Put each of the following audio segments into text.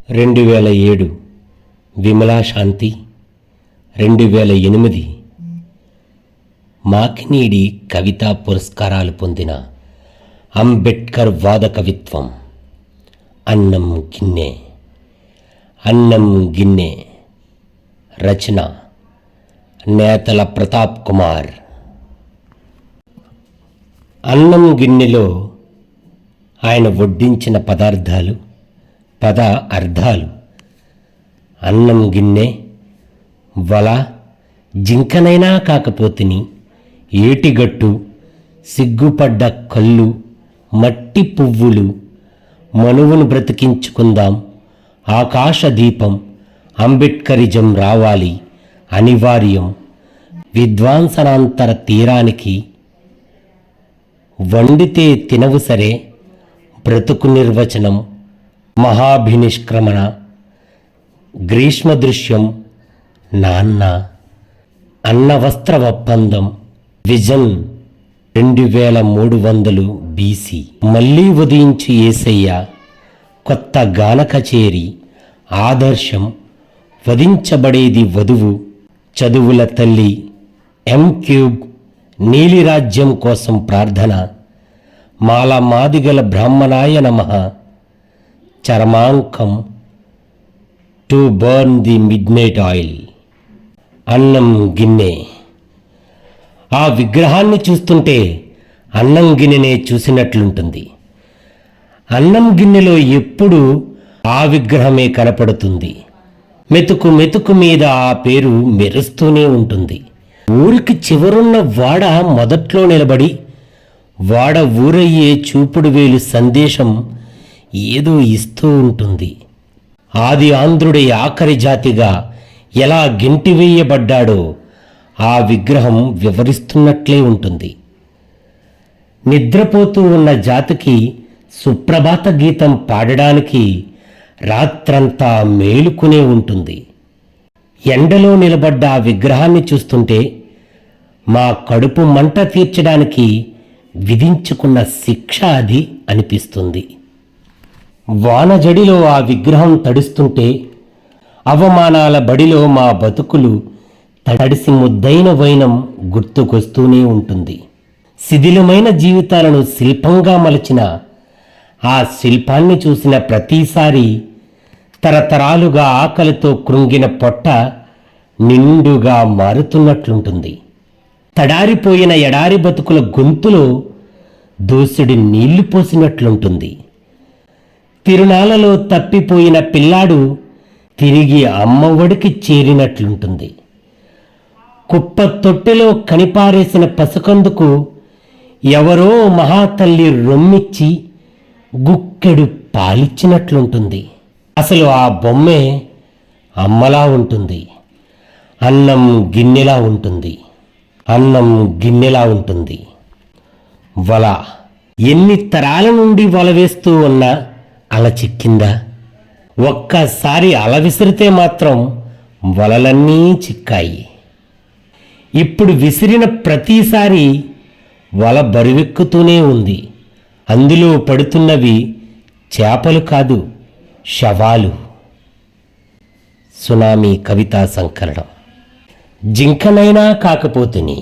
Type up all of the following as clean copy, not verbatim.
2007 విమలా శాంతి, 2008 మాకినీడి కవితా పురస్కారాలు పొందిన అంబేద్కర్ వాద కవిత్వం అన్నం గిన్నె. అన్నం గిన్నె రచన నేతల ప్రతాప్ కుమార్. అన్నం గిన్నెలో ఆయన వడ్డించిన పదార్థాలు, పద అర్థాలు. అన్నం గిన్నె, వల, జింకనైనా కాకపోతిని, ఏటిగట్టు, సిగ్గుపడ్డ కళ్ళు, మట్టి పువ్వులు, మనువును బ్రతికించుకుందాం, ఆకాశ దీపం, అంబేద్కరిజం రావాలి, అనివార్యం, విద్వాంసనాంతర తీరానికి, వండితే తినవు సరే, బ్రతుకు నిర్వచనం, మహాభినిష్క్రమణ, గ్రీష్మ దృశ్యం, నాన్న, అన్నవస్త్ర ఒప్పందం, విజన్ 2300 BC, మళ్ళీ ఉదయించు యేసయ్య, కొత్త గాన కచేరి, ఆదర్శం, వధించబడేది వధువు, చదువుల తల్లి, M³ నీలిరాజ్యం కోసం ప్రార్థన, మాల మాదిగల బ్రాహ్మణాయ నమః, చరమాంకం, to burn the midnight oil. అన్నం గిన్నె. ఆ విగ్రహాన్ని చూస్తుంటే అన్నం గిన్నెనే చూసినట్లుంటుంది. అన్నం గిన్నెలో ఎప్పుడూ ఆ విగ్రహమే కనపడుతుంది. మెతుకు మెతుకు మీద ఆ పేరు మెరుస్తూనే ఉంటుంది. ఊరికి చివరున్న వాడ మొదట్లో నిలబడి వాడ ఊరయ్యే చూపుడు వేలు సందేశం ఏదో ఇస్తూ ఉంటుంది. ఆది ఆంధ్రుడి ఆఖరి జాతిగా ఎలా గెంటివేయబడ్డాడో ఆ విగ్రహం వివరిస్తున్నట్లే ఉంటుంది. నిద్రపోతూ ఉన్న జాతికి సుప్రభాత గీతం పాడడానికి రాత్రంతా మేలుకునే ఉంటుంది. ఎండలో నిలబడ్డ ఆ విగ్రహాన్ని చూస్తుంటే మా కడుపు మంట తీర్చడానికి విధించుకున్న శిక్ష అది అనిపిస్తుంది. వానజడిలో ఆ విగ్రహం తడుస్తుంటే అవమానాల బడిలో మా బతుకులు తడిసి ముద్దైన వైనం గుర్తుకొస్తూనే ఉంటుంది. శిథిలమైన జీవితాలను శిల్పంగా మలచిన ఆ శిల్పాన్ని చూసిన ప్రతిసారి తరతరాలుగా ఆకలితో కృంగిన పొట్ట నిండుగా మారుతున్నట్లుంటుంది. తడారిపోయిన ఎడారి బతుకుల గొంతులో దోసెడి నీళ్లు పోసినట్లుంటుంది. తిరునాళ్ళలో తప్పిపోయిన పిల్లాడు తిరిగి అమ్మఒడికి చేరినట్లుంటుంది. కుప్ప తొట్టెలో కనిపారేసిన పసుకందుకు ఎవరో మహాతల్లి రొమ్మిచ్చి గుక్కెడు పాలిచ్చినట్లుంటుంది. అసలు ఆ బొమ్మే అమ్మలా ఉంటుంది. అన్నం గిన్నెలా ఉంటుంది. అన్నం గిన్నెలా ఉంటుంది. వల ఎన్ని తరాల నుండి వల వేస్తూ ఉన్నా అల చిక్కిందా? ఒక్కసారి అల విసిరితే మాత్రం వలలన్నీ చిక్కాయి. ఇప్పుడు విసిరిన ప్రతిసారి వల బరువెక్కుతూనే ఉంది. అందులో పడుతున్నవి చేపలు కాదు, శవాలు. సునామీ కవితా సంకలనం. జింకనైనా కాకపోతేని.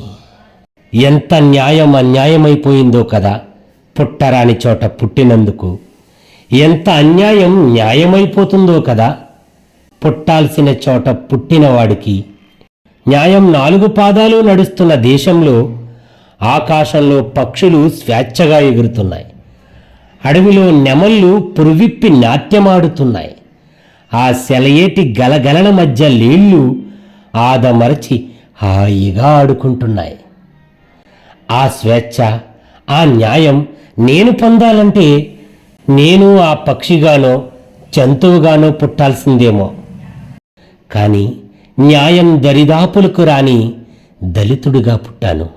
ఎంత న్యాయం అన్యాయమైపోయిందో కదా పుట్టరాని చోట పుట్టినందుకు. ఎంత అన్యాయం న్యాయమైపోతుందో కదా పుట్టాల్సిన చోట పుట్టినవాడికి. న్యాయం 4 పాదాలు నడుస్తున్న దేశంలో ఆకాశంలో పక్షులు స్వేచ్ఛగా ఎగురుతున్నాయి. అడవిలో నెమళ్ళు పురువిప్పి నాట్యమాడుతున్నాయి. ఆ సెలయేటి గలగలల మధ్య లేళ్ళు ఆదమరచి హాయిగా ఆడుకుంటున్నాయి. ఆ స్వేచ్ఛ, ఆ న్యాయం నేను పొందాలంటే నేను ఆ పక్షిగానో జంతువుగానో పుట్టాల్సిందేమో. కానీ న్యాయం దరిదాపులకు రాని దళితుడిగా పుట్టాను.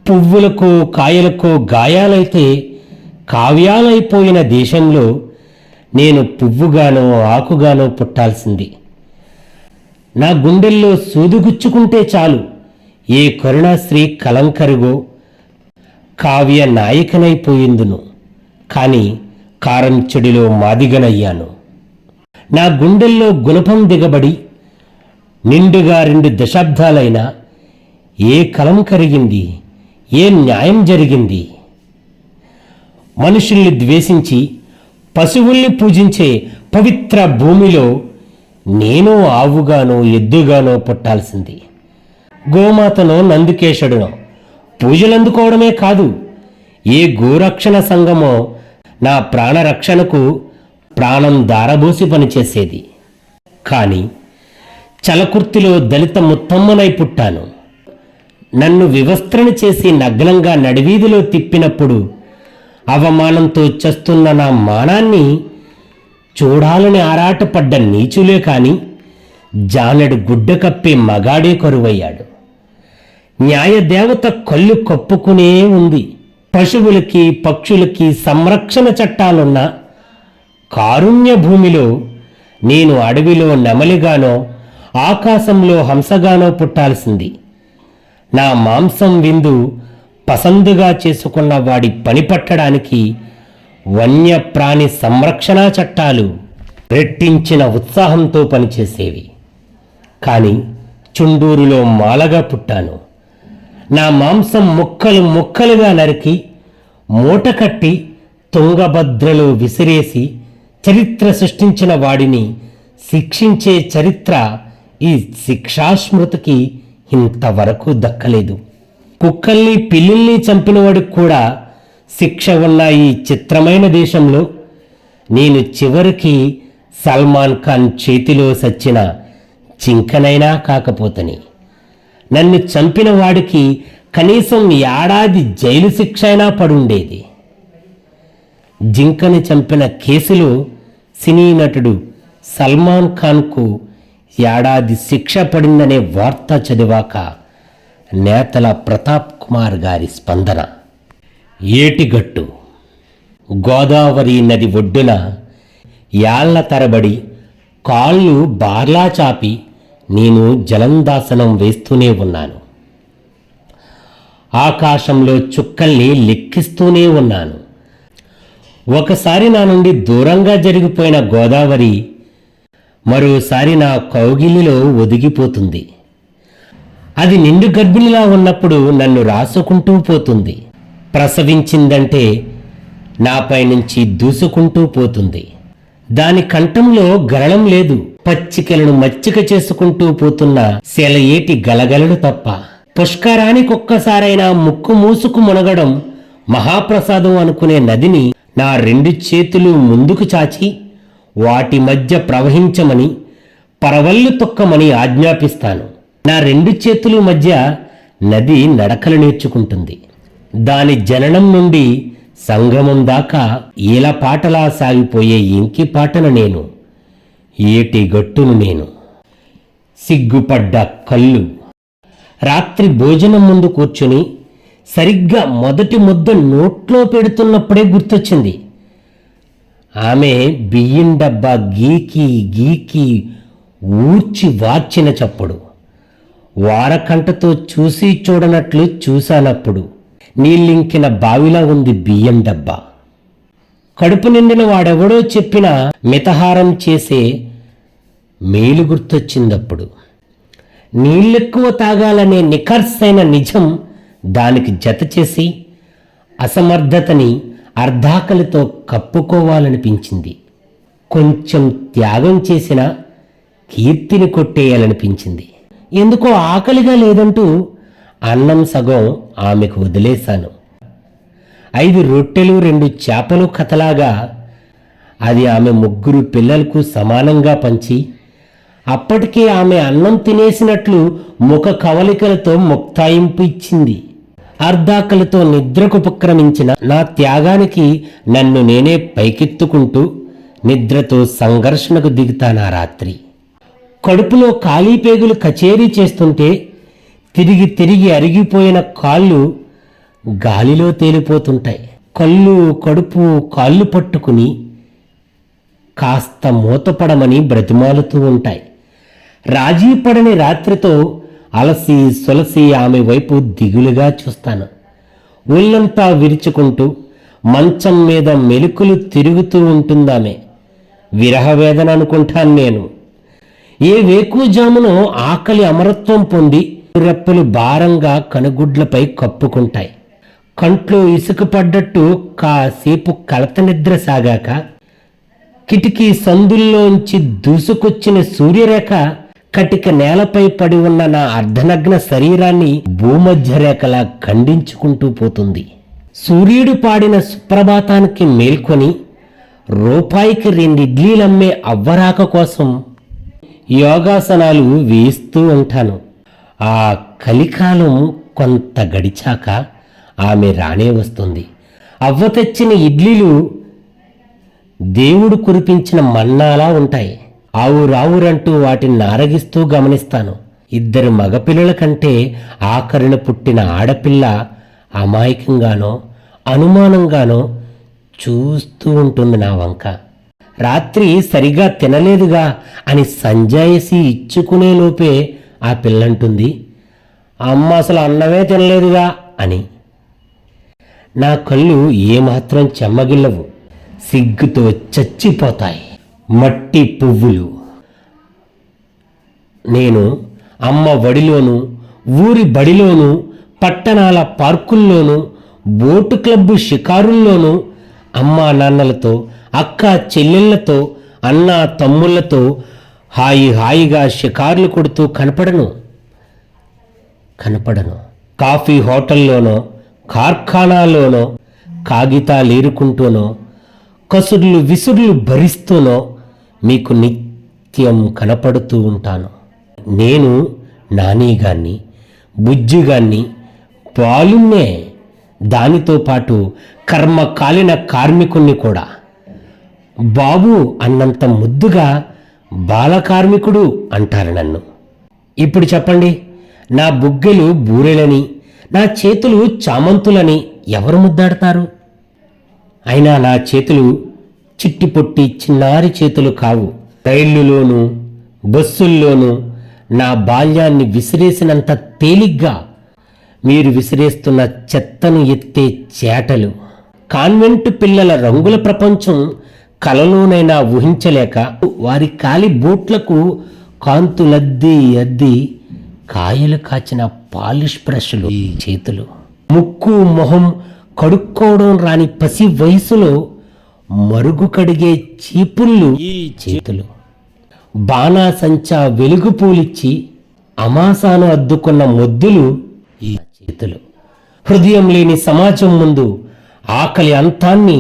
పువ్వులకో కాయలకో గాయాలైతే కావ్యాలైపోయిన దేశంలో నేను పువ్వుగానో ఆకుగానో పుట్టాల్సింది. నా గుండెల్లో సూదుగుచ్చుకుంటే చాలు ఏ కరుణాశ్రీ కలంకరుగో కావ్య నాయకనైపోయిందును. కానీ కారం చెడిలో మాదిగనయ్యాను. నా గుండెల్లో గుణపం దిగబడి నిండుగా 2 దశాబ్దాలైనా ఏ కలం కరిగింది, ఏ న్యాయం జరిగింది? మనుషుల్ని ద్వేషించి పశువుల్ని పూజించే పవిత్ర భూమిలో నేను ఆవుగానో ఎద్దుగానో పుట్టాల్సింది. గోమాతనో నందికేశుడునో పూజలందుకోవడమే కాదు, ఏ గోరక్షణ సంఘమో నా ప్రాణరక్షణకు ప్రాణం దారబోసి పనిచేసేది. కానీ చలకుర్తిలో దళిత ముత్తమ్మనై పుట్టాను. నన్ను వివస్త్రణ చేసి నగ్నంగా నడివీధిలో తిప్పినప్పుడు అవమానంతో చస్తున్న నా మానాన్ని చూడాలని ఆరాటపడ్డ నీచులే కాని జానెడు గుడ్డ కప్పే మగాడే కరువయ్యాడు. న్యాయదేవత కళ్ళు కప్పుకునే ఉంది. పశువులకి పక్షులకి సంరక్షణ చట్టాలున్న కారుణ్య భూమిలో నేను అడవిలో నెమలిగానో ఆకాశంలో హంసగానో పుట్టాల్సింది. నా మాంసం విందు పసందుగా చేసుకున్న వాడి పని పట్టడానికి వన్యప్రాణి సంరక్షణ చట్టాలు రెట్టించిన ఉత్సాహంతో పనిచేసేవి. కానీ చుండూరులో మాలగా పుట్టాను. నా మాంసం ముక్కలు ముక్కలుగా నరికి మూట కట్టి తుంగభద్రలో విసిరేసి చరిత్ర సృష్టించిన వాడిని శిక్షించే చరిత్ర ఈ శిక్షాస్మృతికి ఇంతవరకు దక్కలేదు. కుక్కల్ని పిల్లుల్ని చంపినవాడికి కూడా శిక్ష ఉన్న ఈ చిత్రమైన దేశంలో నేను చివరికి సల్మాన్ ఖాన్ చేతిలో సచ్చిన జింకనైనా కాకపోతని. నన్ను చంపిన వాడికి కనీసం ఏడాది జైలు శిక్ష అయినా పడుండేది. జింకని చంపిన కేసులో సినీ నటుడు సల్మాన్ ఖాన్కు ఏడాది శిక్ష పడిందనే వార్త చదివాక నేతల ప్రతాప్ కుమార్ గారి స్పందన. ఏటిగట్టు గోదావరి నది ఒడ్డున యాళ్ల తరబడి కాళ్ళు బార్లా చాపి నేను జలందాసనం వేస్తూనే ఉన్నాను. ఆకాశంలో చుక్కల్ని లెక్కిస్తూనే ఉన్నాను. ఒకసారి నా నుండి దూరంగా జరిగిపోయిన గోదావరి మరోసారి నా కౌగిలిలో ఒదిగిపోతుంది. అది నిండు గర్భిణిలా ఉన్నప్పుడు నన్ను రాసుకుంటూ పోతుంది. ప్రసవించిందంటే నాపై నుంచి దూసుకుంటూ పోతుంది. దాని కంఠంలో గరళం లేదు. పచ్చికలను మచ్చిక చేసుకుంటూ పోతున్న సెలయేటి గలగలలు తప్ప. పుష్కరానికొక్కసారైనా ముక్కు మూసుకు మునగడం మహాప్రసాదం అనుకునే నదిని నా 2 చేతులు ముందుకు చాచి వాటి మధ్య ప్రవహించమని పరవళ్ళు తొక్కమని ఆజ్ఞాపిస్తాను. నా 2 చేతుల మధ్య నది నడకలు నేర్చుకుంటుంది. దాని జననం నుండి సంగమం దాకా ఈలపాటలా సాగిపోయే ఇంకిపాటను నేను, ఏటిగట్టును నేను. సిగ్గుపడ్డ కళ్ళు. రాత్రి భోజనం ముందు కూర్చుని సరిగ్గా మొదటి ముద్ద నోట్లో పెడుతున్నప్పుడే గుర్తొచ్చింది. ఆమె బియ్యం డబ్బా గీకి గీకి ఊర్చి వార్చిన చప్పుడు. వారకంటతో చూసి చూడనట్లు చూశానప్పుడు. నీళ్ళింకిన బావిలా ఉంది బియ్యం డబ్బా. కడుపు నిండిన వాడెవడో చెప్పిన మితహారం చేసే మేలు గుర్తొచ్చిందప్పుడు. నీళ్ళెక్కువ తాగాలనే నిఖర్సైన నిజం దానికి జత చేసి అసమర్థతని అర్ధాకలితో కప్పుకోవాలనిపించింది. కొంచెం త్యాగం చేసిన కీర్తిని కొట్టేయాలనిపించింది. ఎందుకో ఆకలిగా లేదంటూ అన్నం సగం ఆమెకు వదిలేశాను. 5 రొట్టెలు 2 చేపలు కథలాగా అది ఆమె 3 పిల్లలకు సమానంగా పంచి అప్పటికే ఆమె అన్నం తినేసినట్లు ముఖ కవలికలతో ముక్తాయింపు ఇచ్చింది. అర్ధాకలితో నిద్రకు ఉపక్రమించిన నా త్యాగానికి నన్ను నేనే పైకెత్తుకుంటూ నిద్రతో సంఘర్షణకు దిగుతానా రాత్రి. కడుపులో ఖాళీ పేగులు కచేరీ చేస్తుంటే తిరిగి తిరిగి అరిగిపోయిన కాళ్ళు గాలిలో తేలిపోతుంటాయి. కళ్ళు కడుపు కాళ్ళు పట్టుకుని కాస్త మూతపడమని బ్రతిమాలుతూ ఉంటాయి. రాజీ పడని రాత్రితో అలసి సొలసి ఆమె వైపు దిగులుగా చూస్తాను. ఒళ్ళంతా విరుచుకుంటూ మంచం మీద మెలుకులు తిరుగుతూ ఉంటుందామె. విరహవేదన అనుకుంటాను నేను. ఏ వేకువజామునో ఆకలి అమరత్వం పొంది రెప్పలు భారంగా కనుగుడ్లపై కప్పుకుంటాయి. కంట్లో ఇసుక పడ్డట్టు కాసేపు కలత నిద్ర సాగాక కిటికీ సందుల్లోంచి దూసుకొచ్చిన సూర్యరేఖ కటిక నేలపై పడి ఉన్న నా అర్ధనగ్న శరీరాన్ని భూమధ్యరేఖలా ఖండించుకుంటూ పోతుంది. సూర్యుడు పాడిన సుప్రభాతానికి మేల్కొని రూపాయికి 2 ఇడ్లీలమ్మే అవ్వరాక కోసం యోగాసనాలు వేస్తూ ఉంటాను. ఆ కలికాలం కొంత గడిచాక ఆమె రానే వస్తుంది. అవ్వ తెచ్చిన ఇడ్లీలు దేవుడు కురిపించిన మన్నాలా ఉంటాయి. ఆవురావురంటూ వాటిని నారగిస్తూ గమనిస్తాను. 2 మగపిల్లల కంటే ఆఖరిన పుట్టిన ఆడపిల్ల అమాయకంగానో అనుమానంగానో చూస్తూ ఉంటుంది నా వంక. రాత్రి సరిగా తినలేదుగా అని సంజాయిసి ఇచ్చుకునే లోపే ఆ పిల్లంటుంది, అమ్మ అసలు అన్నమే తినలేదుగా అని. నా కళ్ళు ఏమాత్రం చెమ్మగిల్లవు, సిగ్గుతో చచ్చిపోతాయి. మట్టి పువ్వులు. నేను అమ్మ వడిలోనూ ఊరి బడిలోనూ పట్టణాల పార్కుల్లోనూ బోటు క్లబ్బు షికారుల్లోనూ అమ్మా నాన్నలతో అక్క చెల్లెళ్లతో అన్న తమ్ముళ్లతో హాయిగా షికారులు కొడుతూ కనపడను. కాఫీ హోటల్లోనో కార్ఖానాలోనో కాగితాలేరుకుంటూనో కసుర్లు విసుర్లు భరిస్తూనో మీకు నిత్యం కనపడుతూ ఉంటాను. నేను నానీగాన్ని, బుజ్జిగాన్ని, బాలున్నే, దానితో పాటు కర్మ కాలిన కార్మికుణ్ణి కూడా. బాబు అన్నంత ముద్దుగా బాలకార్మికుడు అంటారు నన్ను. ఇప్పుడు చెప్పండి, నా బుగ్గలు బూరెలని, నా చేతులు చామంతులని ఎవరు ముద్దాడతారు? అయినా నా చేతులు చిట్టిపొట్టి చిన్నారి చేతులు కావు. రైళ్లులోనూ బస్సుల్లోనూ నా బాల్యాన్ని విసిరేసినంత తేలిగ్గా మీరు విసిరేస్తున్న చెత్తను ఎత్తే చేటలు. కాన్వెంటు పిల్లల రంగుల ప్రపంచం కలలోనైనా ఊహించలేక వారి కాలి బూట్లకు కాంతులద్ది అద్ది కాయలు కాచిన పాలిష్ బ్రష్లు ఈ చేతులు. ముక్కు మొహం కడుక్కోవడం రాని పసి వయసులో మరుగు కడిగే చీపుళ్ళు ఈ చేతులు. బాణాసంచా వెలుగు పూలిచ్చి అమాసాను అద్దుకున్న మొద్దులు ఈ చేతులు. హృదయం లేని సమాజం ముందు ఆకలి అంతాన్ని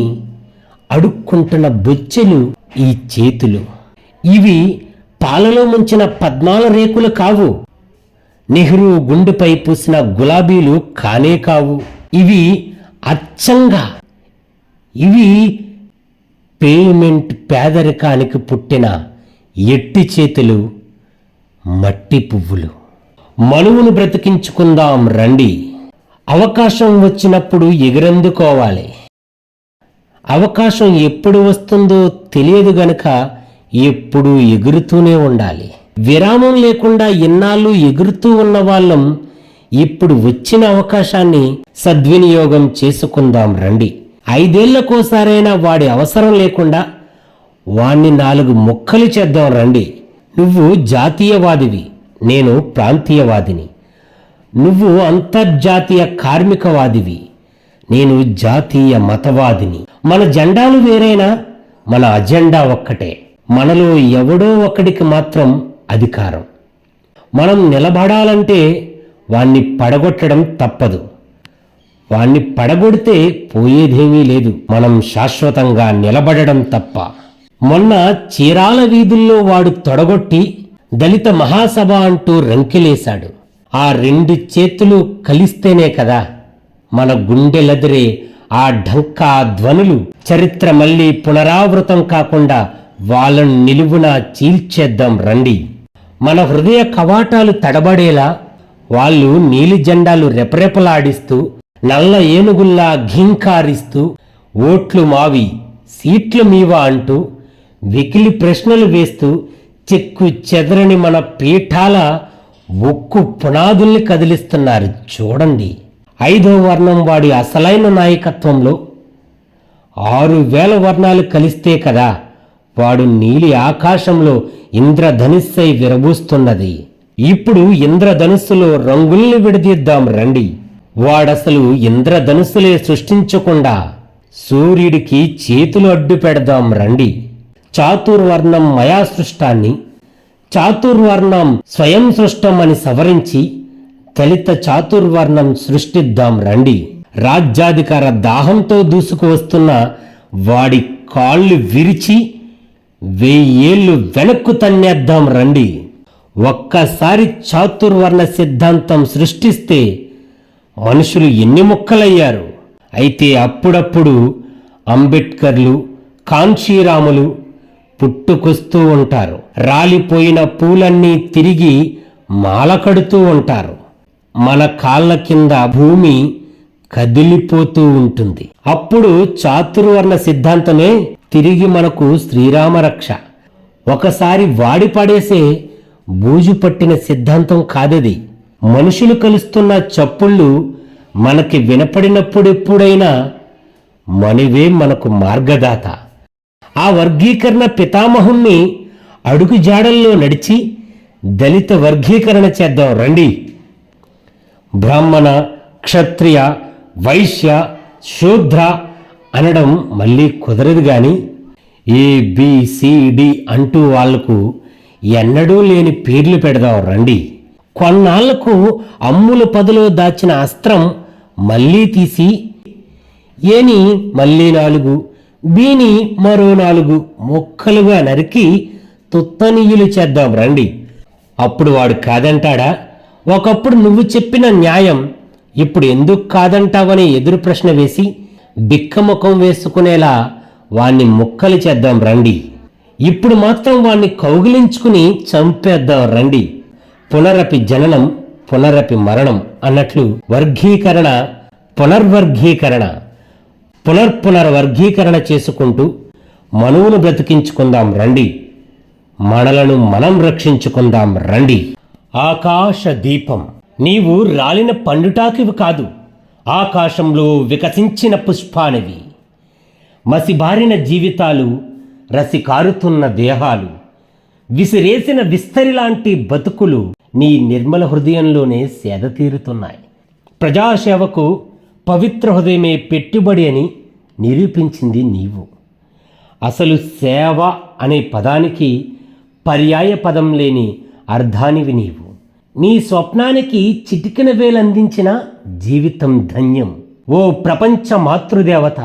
అడుక్కుంటున్న బొచ్చెలు ఈ చేతులు. ఇవి పాలలో ముంచిన పద్మాల రేకులు కావు, నెహ్రూ గుండెపై పూసిన గులాబీలు కానే కావు. ఇవి అచ్చంగా పేమెంట్ పేదరికానికి పుట్టిన ఎట్టి చేతులు, మట్టి పువ్వులు. మనువును బ్రతికించుకుందాం రండి. అవకాశం వచ్చినప్పుడు ఎగిరందుకోవాలి. అవకాశం ఎప్పుడు వస్తుందో తెలియదు గనుక ఎప్పుడూ ఎగురుతూనే ఉండాలి. విరామం లేకుండా ఇన్నాళ్ళు ఎగురుతూ ఉన్న వాళ్ళం ఇప్పుడు వచ్చిన అవకాశాన్ని సద్వినియోగం చేసుకుందాం రండి. 5 ఏళ్లకోసారైనా వాడి అవసరం లేకుండా వాణ్ణి 4 ముక్కలు చేద్దాం రండి. నువ్వు జాతీయవాదివి, నేను ప్రాంతీయవాదిని. నువ్వు అంతర్జాతీయ కార్మికవాదివి, నేను జాతీయ మతవాదిని. మన జెండాలు వేరైనా మన అజెండా ఒక్కటే. మనలో ఎవడో ఒకడికి మాత్రం అధికారం. మనం నిలబడాలంటే వాణ్ణి పడగొట్టడం తప్పదు. వాణ్ణి పడగొడితే పోయేదేమీ లేదు. మనం శాశ్వతంగా నిలబడడం తప్ప. మొన్న చీరాల వీధుల్లో వాడు తొడగొట్టి దళిత మహాసభ అంటూ రంకెలేశాడు. ఆ 2 చేతులు కలిస్తేనే కదా మన గుండెలదిరే ఆ ఢంకా ధ్వనులు. చరిత్ర మళ్ళీ పునరావృతం కాకుండా వాళ్ళను నిలువునా చీల్చేద్దాం రండి. మన హృదయ కవాటాలు తడబడేలా వాళ్ళు నీలి జెండాలు రెపరెపలాడిస్తూ నల్ల ఏనుగుల్లా ఘీంకారిస్తూ ఓట్లు మావి సీట్లు మీవా అంటూ వెకిలి ప్రశ్నలు వేస్తూ చెక్కు చెదరని మన పీఠాల ఒక్కు పునాదుల్ని కదిలిస్తున్నారు చూడండి. 5వ వర్ణం వాడి అసలైన నాయకత్వంలో 6000 వర్ణాలు కలిస్తే కదా వాడు నీలి ఆకాశంలో ఇంద్రధనుస్సై విరబూస్తున్నది. ఇప్పుడు ఇంద్రధనుస్సులో రంగుల్ని విడదీద్దాం రండి. వాడసలు ఇంద్రధనుస్సులే సృష్టించకుండా సూర్యుడికి చేతులు అడ్డు పెడదాం రండి. చాతుర్వర్ణం మయా సృష్టాన్ని చాతుర్వర్ణం స్వయం సృష్టం అని సవరించి దళిత చాతుర్వర్ణం సృష్టిద్దాం రండి. రాజ్యాధికార దాహంతో దూసుకు వస్తున్న వాడి కాళ్ళు విరిచి 1000 ఏళ్ళు వెనక్కు తన్నేద్దాం రండి. ఒక్కసారి చాతుర్వర్ణ సిద్ధాంతం సృష్టిస్తే మనుషులు ఎన్ని ముక్కలయ్యారు. అయితే అప్పుడప్పుడు అంబేద్కర్లు, కాన్షీరాములు పుట్టుకొస్తూ ఉంటారు. రాలిపోయిన పూలన్నీ తిరిగి మాల కడుతూ ఉంటారు. మన కాళ్ళ కింద భూమి కదిలిపోతూ ఉంటుంది. అప్పుడు చాతుర్వర్ణ సిద్ధాంతమే తిరిగి మనకు శ్రీరామ రక్ష. ఒకసారి వాడి పడేసే బూజు పట్టిన సిద్ధాంతం కాదది. మనుషులు కలుస్తున్న చప్పుళ్ళు మనకి వినపడినప్పుడెప్పుడైనా మనవే మనకు మార్గదాత. ఆ వర్గీకరణ పితామహుణ్ణి అడుగు జాడల్లో నడిచి దళిత వర్గీకరణ చేద్దాం రండి. బ్రాహ్మణ, క్షత్రియ, వైశ్య, శూద్ర అనడం మళ్ళీ కుదరదు గాని ABCD అంటూ వాళ్లకు ఎన్నడూ లేని పేర్లు పెడదాం రండి. కొన్నాళ్లకు అమ్ముల పదిలో దాచిన అస్త్రం మళ్ళీ తీసి ఏని మళ్ళీ 4, బీని మరో 4 ముక్కలుగా నరికి తుత్తనీయులు చేద్దాం రండి. అప్పుడు వాడు కాదంటాడా? ఒకప్పుడు నువ్వు చెప్పిన న్యాయం ఇప్పుడు ఎందుకు కాదంటావని ఎదురు ప్రశ్న వేసి బిక్కముఖం వేసుకునేలా వాణ్ణి ముక్కలు చేద్దాం రండి. ఇప్పుడు మాత్రం వాణ్ణి కౌగిలించుకుని చంపేద్దాం రండి. పునరపి జననం పునరపి మరణం అన్నట్లు వర్గీకరణ, పునర్వర్గీకరణ, పునర్వర్గీకరణ చేసుకుంటూ మనువును బ్రతికించుకుందాం రండి. మనలను మనం రక్షించుకుందాం రండి. ఆకాశ దీపం, నీవు రాలిన పండుటాకివి కాదు, ఆకాశంలో వికసించిన పుష్పానివి. మసిబారిన జీవితాలు, రసికారుతున్న దేహాలు, విసిరేసిన విస్తరిలాంటి బతుకులు నీ నిర్మల హృదయంలోనే సేద తీరుతున్నాయి. ప్రజాసేవకు పవిత్ర హృదయమే పెట్టుబడి అని నిరూపించింది నీవు. అసలు సేవ అనే పదానికి పర్యాయ పదం లేని అర్థానివి నీవు. నీ స్వప్నానికి చిటికెన వేలందించిన జీవితం ధన్యం. ఓ ప్రపంచ మాతృదేవత,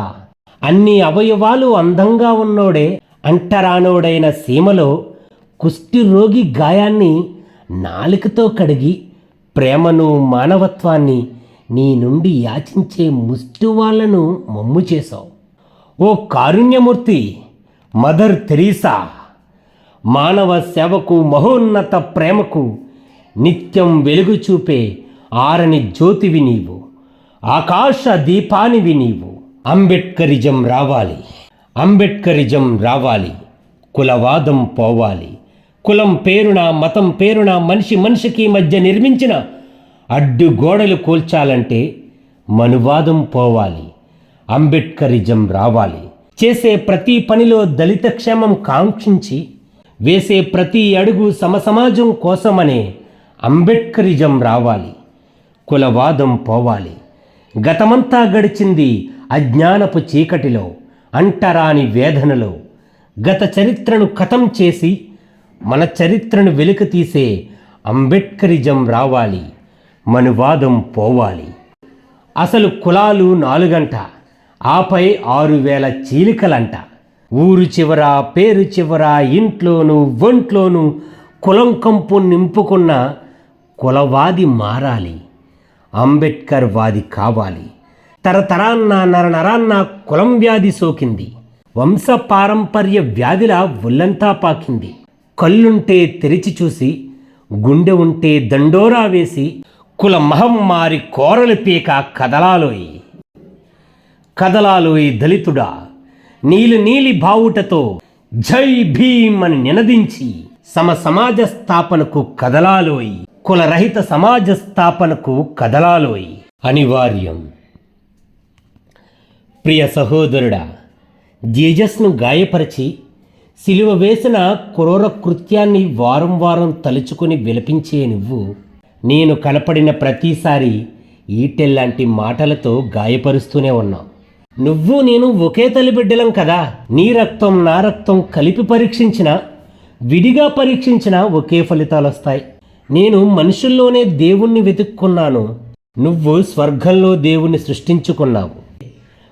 అన్ని అవయవాలు అందంగా ఉన్నోడే అంటరానోడైన సీమలో కుష్టి రోగి గాయాన్ని నాలుకతో కడిగి ప్రేమను, మానవత్వాన్ని నీ నుండి యాచించే ముష్టి వాళ్లను మమ్ము చేశావు. ఓ కారుణ్యమూర్తి, మదర్ తెరీసా, మానవ సేవకు, మహోన్నత ప్రేమకు నిత్యం వెలుగు చూపే ఆరని జ్యోతివి నీవు. ఆకాశ దీపానివి నీవు. అంబేద్కరిజం రావాలి, అంబేద్కరిజం రావాలి. కులవాదం పోవాలి. కులం పేరున, మతం పేరున మనిషికి మధ్య నిర్మించిన అడ్డుగోడలు కూల్చాలంటే మనువాదం పోవాలి. అంబేద్కరిజం రావాలి. చేసే ప్రతి పనిలో దళిత క్షేమం కాంక్షించి వేసే ప్రతి అడుగు సమసమాజం కోసమనే అంబేద్కరిజం రావాలి. కులవాదం పోవాలి. గతమంతా గడిచింది అజ్ఞానపు చీకటిలో, అంటరాని వేదనలో. గత చరిత్రను ఖతం చేసి మన చరిత్రను వెలికి తీసే అంబేద్కరిజం రావాలి. మనువాదం పోవాలి. అసలు కులాలు 4 ఆపై 6000 చీలికలంట. ఊరు చివర, పేరు చివర, ఇంట్లోనూ ఒంట్లోనూ కులం కంపు నింపుకున్న కులవాది మారాలి. అంబేద్కర్ వాది కావాలి. తరతరాన్న నరనరాన్న కులం వ్యాధి సోకింది. వంశ పారంపర్య వ్యాధిలా ఒళ్ళంతా పాకింది. కళ్ళుంటే తెరిచి చూసి, గుండె ఉంటే దండోరా వేసి కుల మహమ్మారి కోరలు పీక కదలాలోయి. కదలాలోయి దళితుడా, నీలి బావుటతో జై భీమ్ అని నినదించి సమాజ స్థాపనకు కదలాలోయి. కులరహిత సమాజ స్థాపనకు కదలాలోయి. అనివార్యం. ప్రియ సహోదరుడా, జీజస్ను గాయపరిచి సిలువ వేసిన క్రూర కృత్యాన్ని వారం వారం తలుచుకుని విలపించే నువ్వు నేను కనపడిన ప్రతిసారి ఈటెల్లాంటి మాటలతో గాయపరుస్తూనే ఉన్నావు. నువ్వు నేను ఒకే తల్లి బిడ్డలం కదా. నీ రక్తం నా రక్తం కలిపి పరీక్షించినా విడిగా పరీక్షించినా ఒకే ఫలితాలు వస్తాయి. నేను మనుషుల్లోనే దేవుణ్ణి వెతుక్కున్నాను, నువ్వు స్వర్గంలో దేవుణ్ణి సృష్టించుకున్నావు.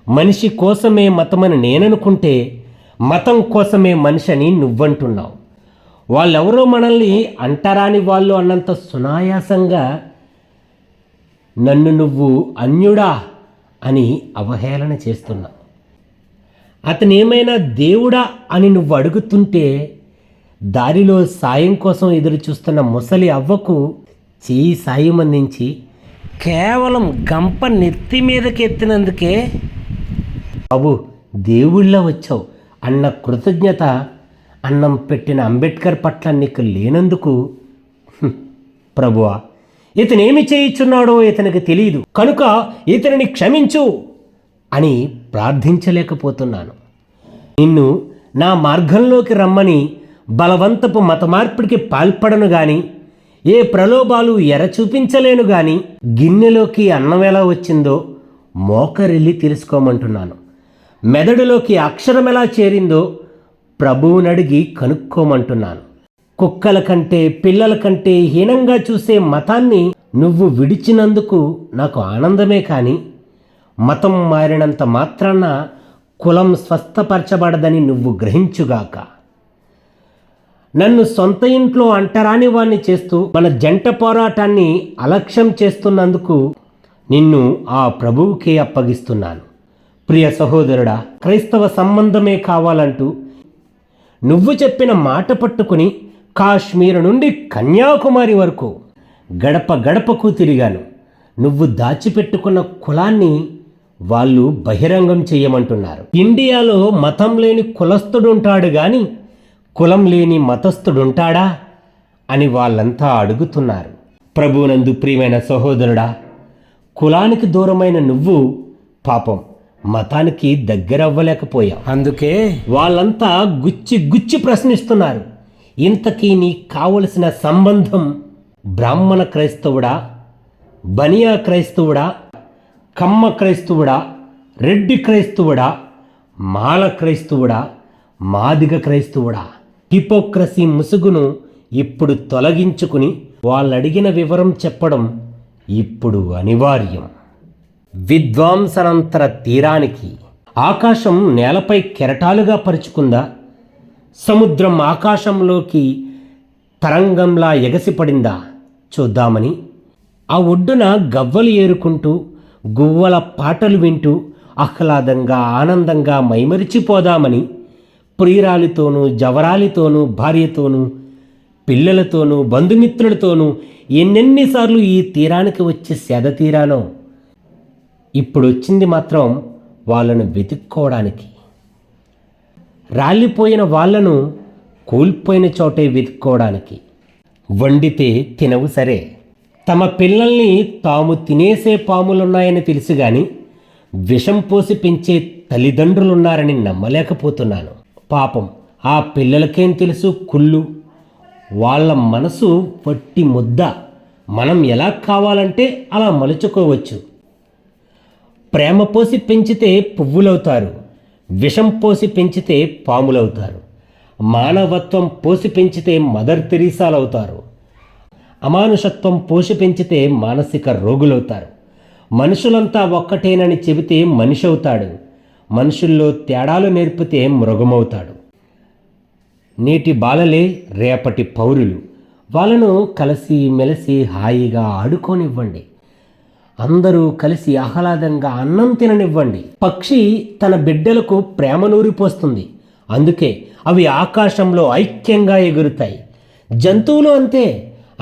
మనిషి కోసమే మతమని నేననుకుంటే మతం కోసమే మనిషి అని నువ్వంటున్నావు. వాళ్ళెవరో మనల్ని అంటరాని వాళ్ళు అన్నంత సునాయాసంగా నన్ను నువ్వు అన్యుడా అని అవహేళన చేస్తున్నావు. అతనేమైనా దేవుడా అని నువ్వు అడుగుతుంటే దారిలో సాయం కోసం ఎదురు చూస్తున్న ముసలి అవ్వకు చేయి సాయం అందించి కేవలం గంప నెత్తి మీదకి ఎత్తినందుకే బాబు దేవుళ్ళ వచ్చావు అన్న కృతజ్ఞత అన్నం పెట్టిన అంబేద్కర్ పట్ల నీకు లేనందుకు ప్రభువా, ఇతనేమి చేయించున్నాడో ఇతనికి తెలియదు కనుక ఇతనిని క్షమించు అని ప్రార్థించలేకపోతున్నాను. నిన్ను నా మార్గంలోకి రమ్మని బలవంతపు మత మార్పిడికి పాల్పడను గాని, ఏ ప్రలోభాలు ఎర చూపించలేను గాని, గిన్నెలోకి అన్నం ఎలా వచ్చిందో మోకరిల్లి తెలుసుకోమంటున్నాను. మెదడులోకి అక్షరం ఎలా చేరిందో ప్రభువునడిగి కనుక్కోమంటున్నాను. కుక్కల కంటే పిల్లల కంటే హీనంగా చూసే మతాన్ని నువ్వు విడిచినందుకు నాకు ఆనందమే కానీ, మతం మారినంత మాత్రాన కులం స్వస్థపరచబడదని నువ్వు గ్రహించుగాక. నన్ను సొంత ఇంట్లో అంటరాని వాణ్ణి చేస్తూ మన జంట పోరాటాన్ని అలక్ష్యం చేస్తున్నందుకు నిన్ను ఆ ప్రభువుకే అప్పగిస్తున్నాను. ప్రియ సహోదరుడా, క్రైస్తవ సంబంధమే కావాలంటూ నువ్వు చెప్పిన మాట పట్టుకుని కాశ్మీర్ నుండి కన్యాకుమారి వరకు గడప గడపకు తిరిగాను. నువ్వు దాచిపెట్టుకున్న కులాన్ని వాళ్ళు బహిరంగం చేయమంటున్నారు. ఇండియాలో మతం లేని కులస్థుడుంటాడు గాని కులం లేని మతస్థుడుంటాడా అని వాళ్ళంతా అడుగుతున్నారు. ప్రభువునందు ప్రియమైన సహోదరుడా, కులానికి దూరమైన నువ్వు పాపం మతానికి దగ్గరవ్వలేకపోయావు. అందుకే వాళ్ళంతా గుచ్చి గుచ్చి ప్రశ్నిస్తున్నారు. ఇంతకీ నీకు కావలసిన సంబంధం బ్రాహ్మణ క్రైస్తవుడా, బనియా క్రైస్తవుడా, కమ్మ క్రైస్తవుడా, రెడ్డి క్రైస్తవుడా, మాల క్రైస్తవుడా, మాదిగ క్రైస్తవుడా? హిపోక్రసీ ముసుగును ఇప్పుడు తొలగించుకుని వాళ్ళడిగిన వివరం చెప్పడం ఇప్పుడు అనివార్యం. విద్వాంసనంతర తీరానికి ఆకాశం నేలపై కెరటాలుగా పరుచుకుందా? సముద్రం ఆకాశంలోకి తరంగంలా ఎగసిపడిందా? చూద్దామని ఆ ఒడ్డున గవ్వలు ఏరుకుంటూ గువ్వల పాటలు వింటూ ఆహ్లాదంగా ఆనందంగా మైమరిచిపోదామని ప్రియురాలితోనూ జవరాలితోనూ భార్యతోనూ పిల్లలతోనూ బంధుమిత్రులతోనూ ఎన్నెన్నిసార్లు ఈ తీరానికి వచ్చి సేద తీరానో, ఇప్పుడు వచ్చింది మాత్రం వాళ్ళను వెతుక్కోవడానికి. రాలిపోయిన వాళ్లను కూలిపోయిన చోటే వెతుక్కోవడానికి. వండితే తినవు సరే, తమ పిల్లల్ని తాము తినేసే పాములున్నాయని తెలుసు కానీ విషం పోసి పెంచే తల్లిదండ్రులున్నారని నమ్మలేకపోతున్నాను. పాపం ఆ పిల్లలకేం తెలుసు కుళ్ళు? వాళ్ళ మనసు పట్టి ముద్ద. మనం ఎలా కావాలంటే అలా మలుచుకోవచ్చు. ప్రేమ పోసి పెంచితే పువ్వులవుతారు, విషం పోసి పెంచితే పాములవుతారు. మానవత్వం పోసి పెంచితే మదర్ తెరీసాలవుతారు. అమానుషత్వం పోసి పెంచితే మానసిక రోగులవుతారు. మనుషులంతా ఒక్కటేనని చెబితే మనిషి అవుతాడు. మనుషుల్లో తేడాలు నేర్పితే మృగమవుతాడు. నేటి బాలలే రేపటి పౌరులు. వాళ్ళను కలిసి మెలిసి హాయిగా ఆడుకోనివ్వండి. అందరూ కలిసి ఆహ్లాదంగా అన్నం తిననివ్వండి. పక్షి తన బిడ్డలకు ప్రేమ నూరిపోస్తుంది, అందుకే అవి ఆకాశంలో ఐక్యంగా ఎగురుతాయి. జంతువులు అంతే,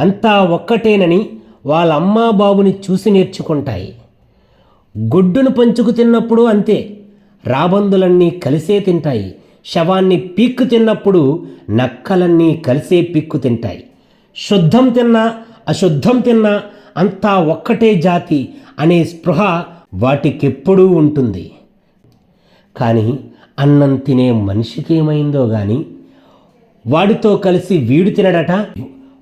అంతా ఒక్కటేనని వాళ్ళ అమ్మా బాబుని చూసి నేర్చుకుంటాయి. గొడ్డును పంచుకు తిన్నప్పుడు అంతే, రాబందులన్నీ కలిసే తింటాయి. శవాన్ని పీక్కు తిన్నప్పుడు నక్కలన్నీ కలిసే పీక్కు తింటాయి. శుద్ధం తిన్నా అశుద్ధం తిన్నా అంతా ఒక్కటే జాతి అనే స్పృహ వాటికెప్పుడూ ఉంటుంది. కానీ అన్నం తినే మనిషికి ఏమైందో కానీ వాడితో కలిసి వీడు తినడట,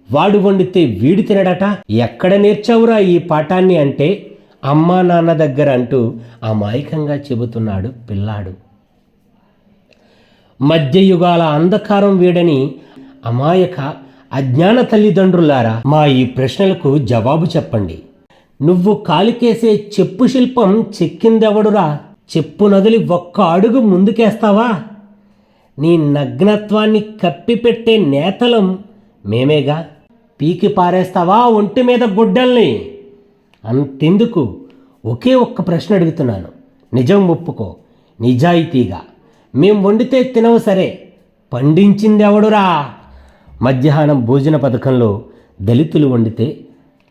వాడు వండితే వీడు తినడట. ఎక్కడ నేర్చావురా ఈ పాఠాన్ని అంటే అమ్మా నాన్న దగ్గర అంటూ అమాయకంగా చెబుతున్నాడు పిల్లాడు. మధ్యయుగాల అంధకారం వీడని అమాయక అజ్ఞాన తల్లిదండ్రులారా, మా ఈ ప్రశ్నలకు జవాబు చెప్పండి. నువ్వు కాలికేసే చెప్పు శిల్పం చెక్కిందెవడురా? చెప్పు నదిలి ఒక్క అడుగు ముందుకేస్తావా? నీ నగ్నత్వాన్ని కప్పిపెట్టే నేతలం మేమేగా. పీకి పారేస్తావా ఒంటి మీద గుడ్డల్ని? అంతెందుకు, ఒకే ఒక్క ప్రశ్న అడుగుతున్నాను, నిజం ఒప్పుకో నిజాయితీగా. మేం వండితే తినవు సరే, పండించిందెవడురా? మధ్యాహ్నం భోజన పథకంలో దళితులు వండితే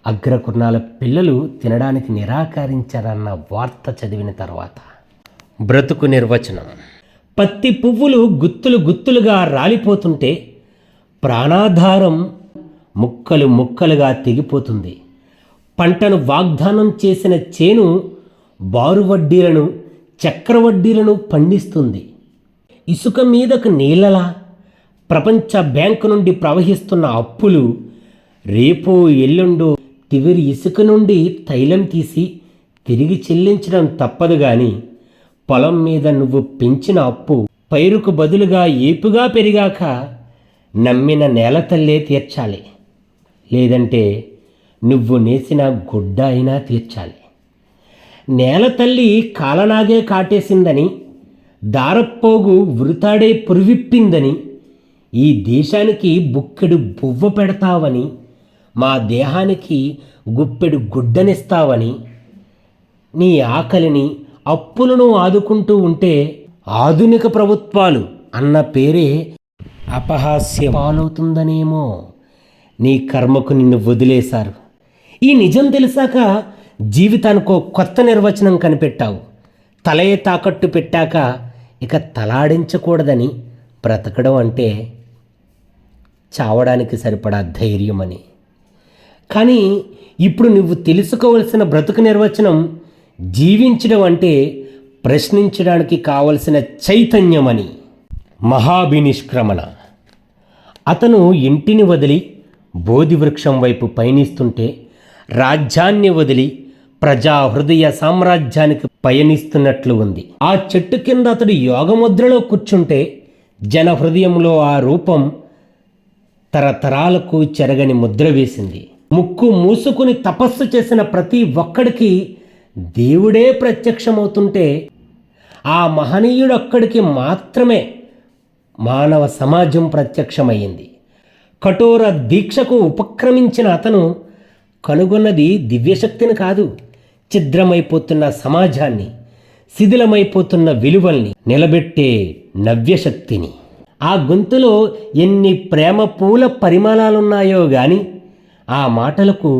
అగ్రకుర్ణాల పిల్లలు తినడానికి నిరాకరించారన్న వార్త చదివిన తర్వాత బ్రతుకు నిర్వచనం. పత్తి పువ్వులు గుత్తులు గుత్తులుగా రాలిపోతుంటే ప్రాణాధారం ముక్కలు ముక్కలుగా తెగిపోతుంది. పంటను వాగ్దానం చేసిన చేను బారువడ్డీలను చక్రవడ్డీలను పండిస్తుంది. ఇసుక మీదకు నీళ్ళలా ప్రపంచ బ్యాంకు నుండి ప్రవహిస్తున్న అప్పులు రేపో ఎల్లుండో తివిరి ఇసుక నుండి తైలం తీసి తిరిగి చెల్లించడం తప్పదు. గాని పొలం మీద నువ్వు పెంచిన అప్పు పైరుకు బదులుగా ఏపుగా పెరిగాక నమ్మిన నేల తల్లే తీర్చాలి, లేదంటే నువ్వు నేసిన గుడ్డ అయినా తీర్చాలి. నేల తల్లి కాలనాగే కాటేసిందని, దారపోగు వృతాడే పురివిప్పిందని, ఈ దేశానికి బుక్కెడు బువ్వ పెడతావని, మా దేహానికి గుప్పెడు గుడ్డనిస్తావని, నీ ఆకలిని అప్పులను ఆదుకుంటూ ఉంటే ఆధునిక ప్రభుత్వాలు అన్న పేరే అపహాస్యం పాలవుతుందనేమో. నీ కర్మకు నిన్ను వదిలేశారు. ఈ నిజం తెలిసాక జీవితానికో కొత్త నిర్వచనం కనిపెట్టావు. తలే తాకట్టు పెట్టాక ఇక తలాడించకూడదని బ్రతకడం అంటే చావడానికి సరిపడా ధైర్యమని. కానీ ఇప్పుడు నువ్వు తెలుసుకోవలసిన బ్రతుకు నిర్వచనం జీవించడం అంటే ప్రశ్నించడానికి కావలసిన చైతన్యమని. మహాభినిష్క్రమణ. అతను ఇంటిని వదిలి బోధివృక్షం వైపు పయనిస్తుంటే రాజ్యాన్ని వదిలి ప్రజా హృదయ సామ్రాజ్యానికి పయనిస్తున్నట్లు ఉంది. ఆ చెట్టు కింద అతడు యోగముద్రలో కూర్చుంటే జన హృదయంలో ఆ రూపం తరతరాలకు చెరగని ముద్ర వేసింది. ముక్కు మూసుకుని తపస్సు చేసిన ప్రతి ఒక్కడికి దేవుడే ప్రత్యక్షమవుతుంటే ఆ మహనీయుడొక్కడికి మాత్రమే మానవ సమాజం ప్రత్యక్షమయ్యింది. కఠోర దీక్షకు ఉపక్రమించిన అతను కనుగొన్నది దివ్యశక్తిని కాదు, ఛిద్రమైపోతున్న సమాజాన్ని, శిథిలమైపోతున్న విలువల్ని నిలబెట్టే నవ్యశక్తిని. ఆ గొంతులో ఎన్ని ప్రేమ పూల పరిమళాలున్నాయో గాని ఆ మాటలకు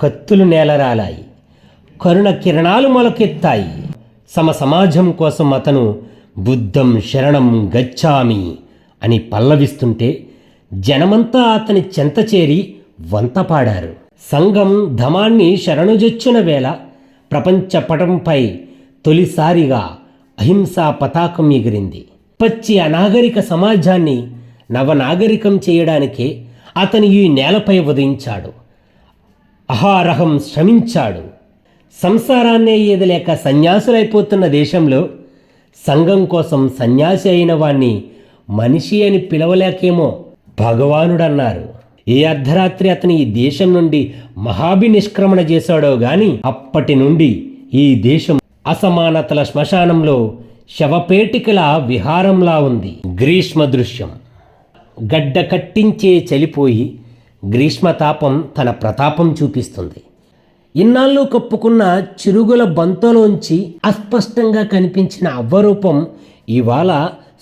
కత్తులు నేలరాలాయి, కరుణ కిరణాలు మొలకెత్తాయి. సమాజం కోసం అతను బుద్ధం శరణం గచ్చామి అని పల్లవిస్తుంటే జనమంతా అతని చెంత చేరి వంత పాడారు. సంఘం ధమాన్ని శరణుజొచ్చిన వేళ ప్రపంచ పటంపై తొలిసారిగా అహింసా పతాకం ఎగిరింది. పచ్చి అనాగరిక సమాజాన్ని నవనాగరికం చేయడానికే అతను ఈ నేలపై ఉదయించాడు. అహారహం శ్రమించాడు. సంసారాన్నే ఈదలేక సన్యాసులైపోతున్న దేశంలో సంఘం కోసం సన్యాసి అయిన వాణ్ణి మనిషి అని పిలవలేకేమో భగవానుడన్నారు. ఏ అర్ధరాత్రి అతని ఈ దేశం నుండి మహాభినిష్క్రమణ చేశాడో గాని అప్పటి నుండి ఈ దేశం అసమానతల శ్మశానంలో శవపేటికల విహారంలా ఉంది. గ్రీష్మ దృశ్యం. గడ్డ కట్టించే చలిపోయి గ్రీష్మతాపం తన ప్రతాపం చూపిస్తుంది. ఇన్నాళ్ళు కప్పుకున్న చిరుగుల బంతలోంచి అస్పష్టంగా కనిపించిన అవ్వరూపం ఇవాళ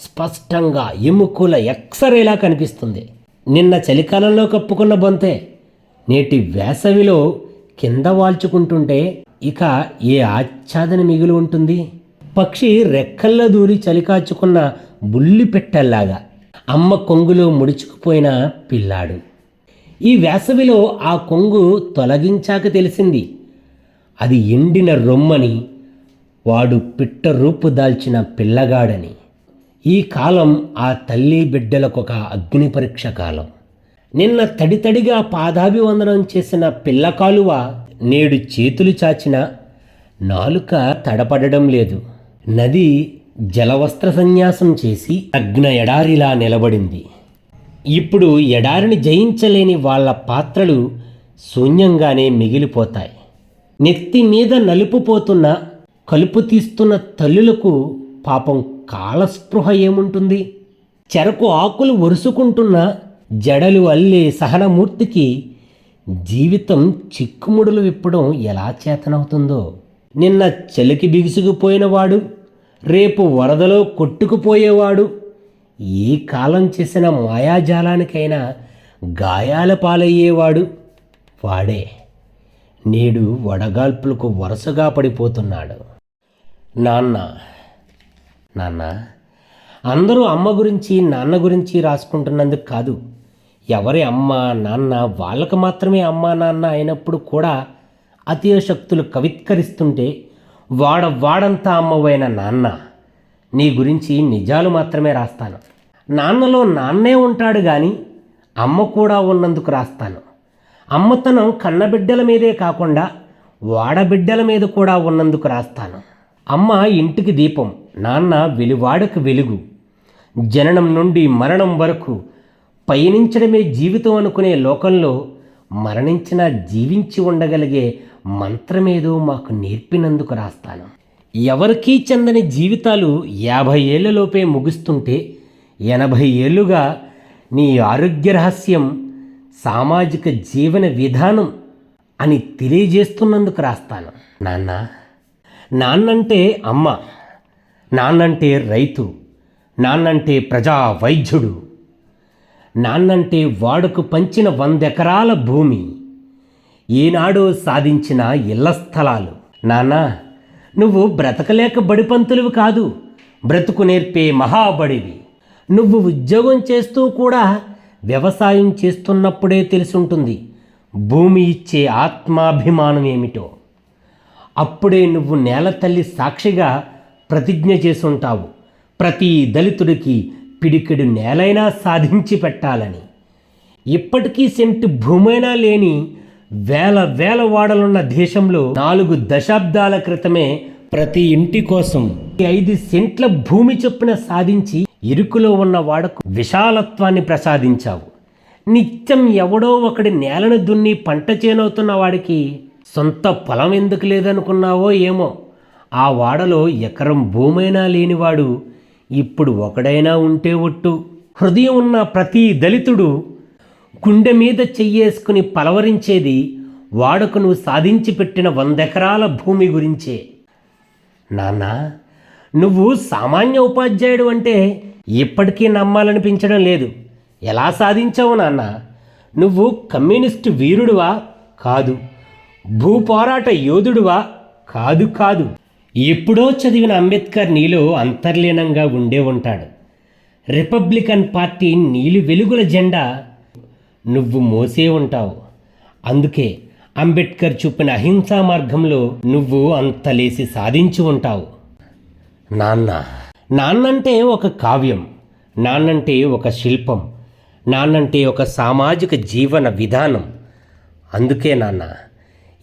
స్పష్టంగా ఎముకల ఎక్సరేలా కనిపిస్తుంది. నిన్న చలికాలంలో కప్పుకున్న బొంతే నేటి వేసవిలో కింద వాల్చుకుంటుంటే ఇక ఏ ఆచ్ఛాదన మిగిలి ఉంటుంది. పక్షి రెక్కల్లో దూరి చలికాచుకున్న బుల్లి పెట్టెల్లాగా అమ్మ కొంగులో ముడుచుకుపోయిన పిల్లాడు. ఈ వేసవిలో ఆ కొంగు తొలగించాక తెలిసింది అది ఎండిన రొమ్మని, వాడు పిట్ట రూపు దాల్చిన పిల్లగాడని. ఈ కాలం ఆ తల్లి బిడ్డలకొక అగ్ని పరీక్ష కాలం. నిన్న తడితడిగా పాదాభివందనం చేసిన పిల్ల కాలువ నేడు చేతులు చాచిన నాలుక తడపడడం లేదు. నది జలవస్త్ర సన్యాసం చేసి అగ్న ఎడారిలా నిలబడింది. ఇప్పుడు ఎడారిని జయించలేని వాళ్ళ పాత్రలు శూన్యంగానే మిగిలిపోతాయి. నెత్తి మీద నలుపుపోతున్న కలుపు తీస్తున్న తల్లులకు పాపం కాలస్పృహ ఏముంటుంది? చెరకు ఆకులు ఒరుసుకుంటున్న జడలు అల్లే సహనమూర్తికి జీవితం చిక్కుముడులు విప్పడం ఎలా చేతనవుతుందో. నిన్న చలికి బిగుసుకుపోయినవాడు రేపు వరదలో కొట్టుకుపోయేవాడు, ఏ కాలం చేసిన మాయాజాలానికైనా గాయాల పాలయ్యేవాడు వాడే నేడు వడగాల్పులకు వరుసగా పడిపోతున్నాడు. నాన్న నాన్న అందరూ అమ్మ గురించి నాన్న గురించి రాసుకుంటున్నందుకు కాదు. ఎవరి అమ్మ నాన్న వాళ్ళకు మాత్రమే అమ్మ నాన్న అయినప్పుడు కూడా అతిశక్తులు కవిత్కరిస్తుంటే వాడంతా అమ్మవైన నాన్న నీ గురించి నిజాలు మాత్రమే రాస్తాను. నాన్నలో నాన్నే ఉంటాడు కానీ అమ్మ కూడా ఉన్నందుకు రాస్తాను. అమ్మతనం కన్నబిడ్డల మీదే కాకుండా వాడబిడ్డల మీద కూడా ఉన్నందుకు రాస్తాను. అమ్మ ఇంటికి దీపం, నాన్న వెలువాడకు వెలుగు. జననం నుండి మరణం వరకు పయనించడమే జీవితం అనుకునే లోకంలో మరణించినా జీవించి ఉండగలిగే మంత్రమేదో మాకు నేర్పినందుకు రాస్తాను. ఎవరికీ చెందని జీవితాలు 50 ఏళ్లలోపే ముగుస్తుంటే 80 ఏళ్లుగా నీ ఆరోగ్య రహస్యం సామాజిక జీవన విధానం అని తెలియజేస్తున్నందుకు రాస్తాను. నాన్నంటే అమ్మ, నాన్నంటే రైతు, నాన్నంటే ప్రజా వైద్యుడు, నాన్నంటే వాడుకు పంచిన 100 ఎకరాల భూమి, ఏనాడో సాధించిన ఇళ్ల స్థలాలు. నాన్న, నువ్వు బ్రతకలేక బడిపంతులువి కాదు, బ్రతుకు నేర్పే మహాబడివి. నువ్వు ఉద్యోగం చేస్తూ కూడా వ్యవసాయం చేస్తున్నప్పుడే తెలుసుంటుంది భూమి ఇచ్చే ఆత్మాభిమానం ఏమిటో. అప్పుడే నువ్వు నేల తల్లి సాక్షిగా ప్రతిజ్ఞ చేసుంటావు, ప్రతి దళితుడికి పిడికెడు నేలైనా సాధించి పెట్టాలని. ఇప్పటికీ సెంటు భూమైనా లేని వేల వాడలున్న దేశంలో 4 దశాబ్దాల క్రితమే ప్రతి ఇంటి కోసం 5 సెంట్ల భూమి చొప్పున సాధించి ఇరుకులో ఉన్న వాడకు విశాలత్వాన్ని ప్రసాదించావు. నిత్యం ఎవడో ఒకడి నేలను దున్ని పంట చేనవుతున్న వాడికి సొంత పొలం ఎందుకు లేదనుకున్నావో ఏమో. ఆ వాడలో ఎకరం భూమైనా లేనివాడు ఇప్పుడు ఒకడైనా ఉంటే ఒట్టు. హృదయం ఉన్న ప్రతి దళితుడు గుండె మీద చెయ్యేసుకుని పలవరించేది వాడకు నువ్వు సాధించి పెట్టిన 100 ఎకరాల భూమి గురించే. నాన్న, నువ్వు సామాన్య ఉపాధ్యాయుడు అంటే ఇప్పటికీ నమ్మాలనిపించడం లేదు. ఎలా సాధించావు నాన్న? నువ్వు కమ్యూనిస్టు వీరుడువా? కాదు. భూపోరాట యోధుడువా? కాదు. ఎప్పుడో చదివిన అంబేద్కర్ నీలో అంతర్లీనంగా ఉండే ఉంటాడు. రిపబ్లికన్ పార్టీ నీలి వెలుగుల జెండా నువ్వు మోసే ఉంటావు. అందుకే అంబేద్కర్ చూపిన అహింసా మార్గంలో నువ్వు అంతలేసి సాధించి ఉంటావు. నాన్నంటే ఒక కావ్యం, నాన్నంటే ఒక శిల్పం, నాన్నంటే ఒక సామాజిక జీవన విధానం. అందుకే నాన్న,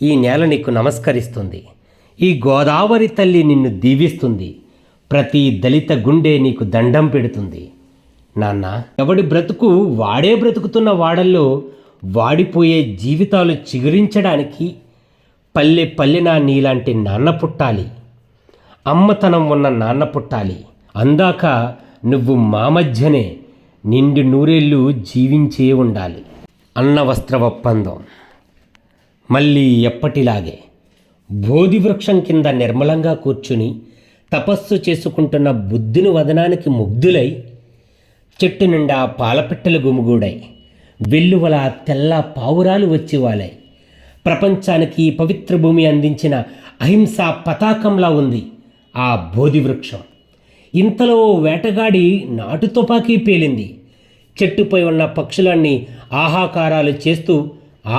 ఈ నేల నీకు నమస్కరిస్తుంది. ఈ గోదావరి తల్లి నిన్ను దీవిస్తుంది. ప్రతి దళిత గుండె నీకు దండం పెడుతుంది. నాన్న, ఎవడి బ్రతుకు వాడే బ్రతుకుతున్న వాడల్లో వాడిపోయే జీవితాలు చిగురించడానికి పల్లెన నీలాంటి నాన్న పుట్టాలి. అమ్మతనం ఉన్న నాన్న పుట్టాలి. అందాక నువ్వు మా మధ్యనే నిండు నూరేళ్ళు జీవించే ఉండాలి. అన్న వస్త్ర ఒప్పందం. మళ్ళీ ఎప్పటిలాగే బోధి వృక్షం కింద నిర్మలంగా కూర్చుని తపస్సు చేసుకుంటున్న బుద్ధుని వదనానికి ముగ్ధులై, చెట్టు నిండా పాలపిట్టలు గుమిగూడై, వెల్లువల తెల్ల పావురాలు వచ్చివాలై, ప్రపంచానికి పవిత్ర భూమి అందించిన అహింసా పతాకంలా ఉంది ఆ బోధి వృక్షం. ఇంతలో వేటగాడి నాటు తుపాకీ పేలింది. చెట్టుపై ఉన్న పక్షులన్నీ ఆహాకారాలు చేస్తూ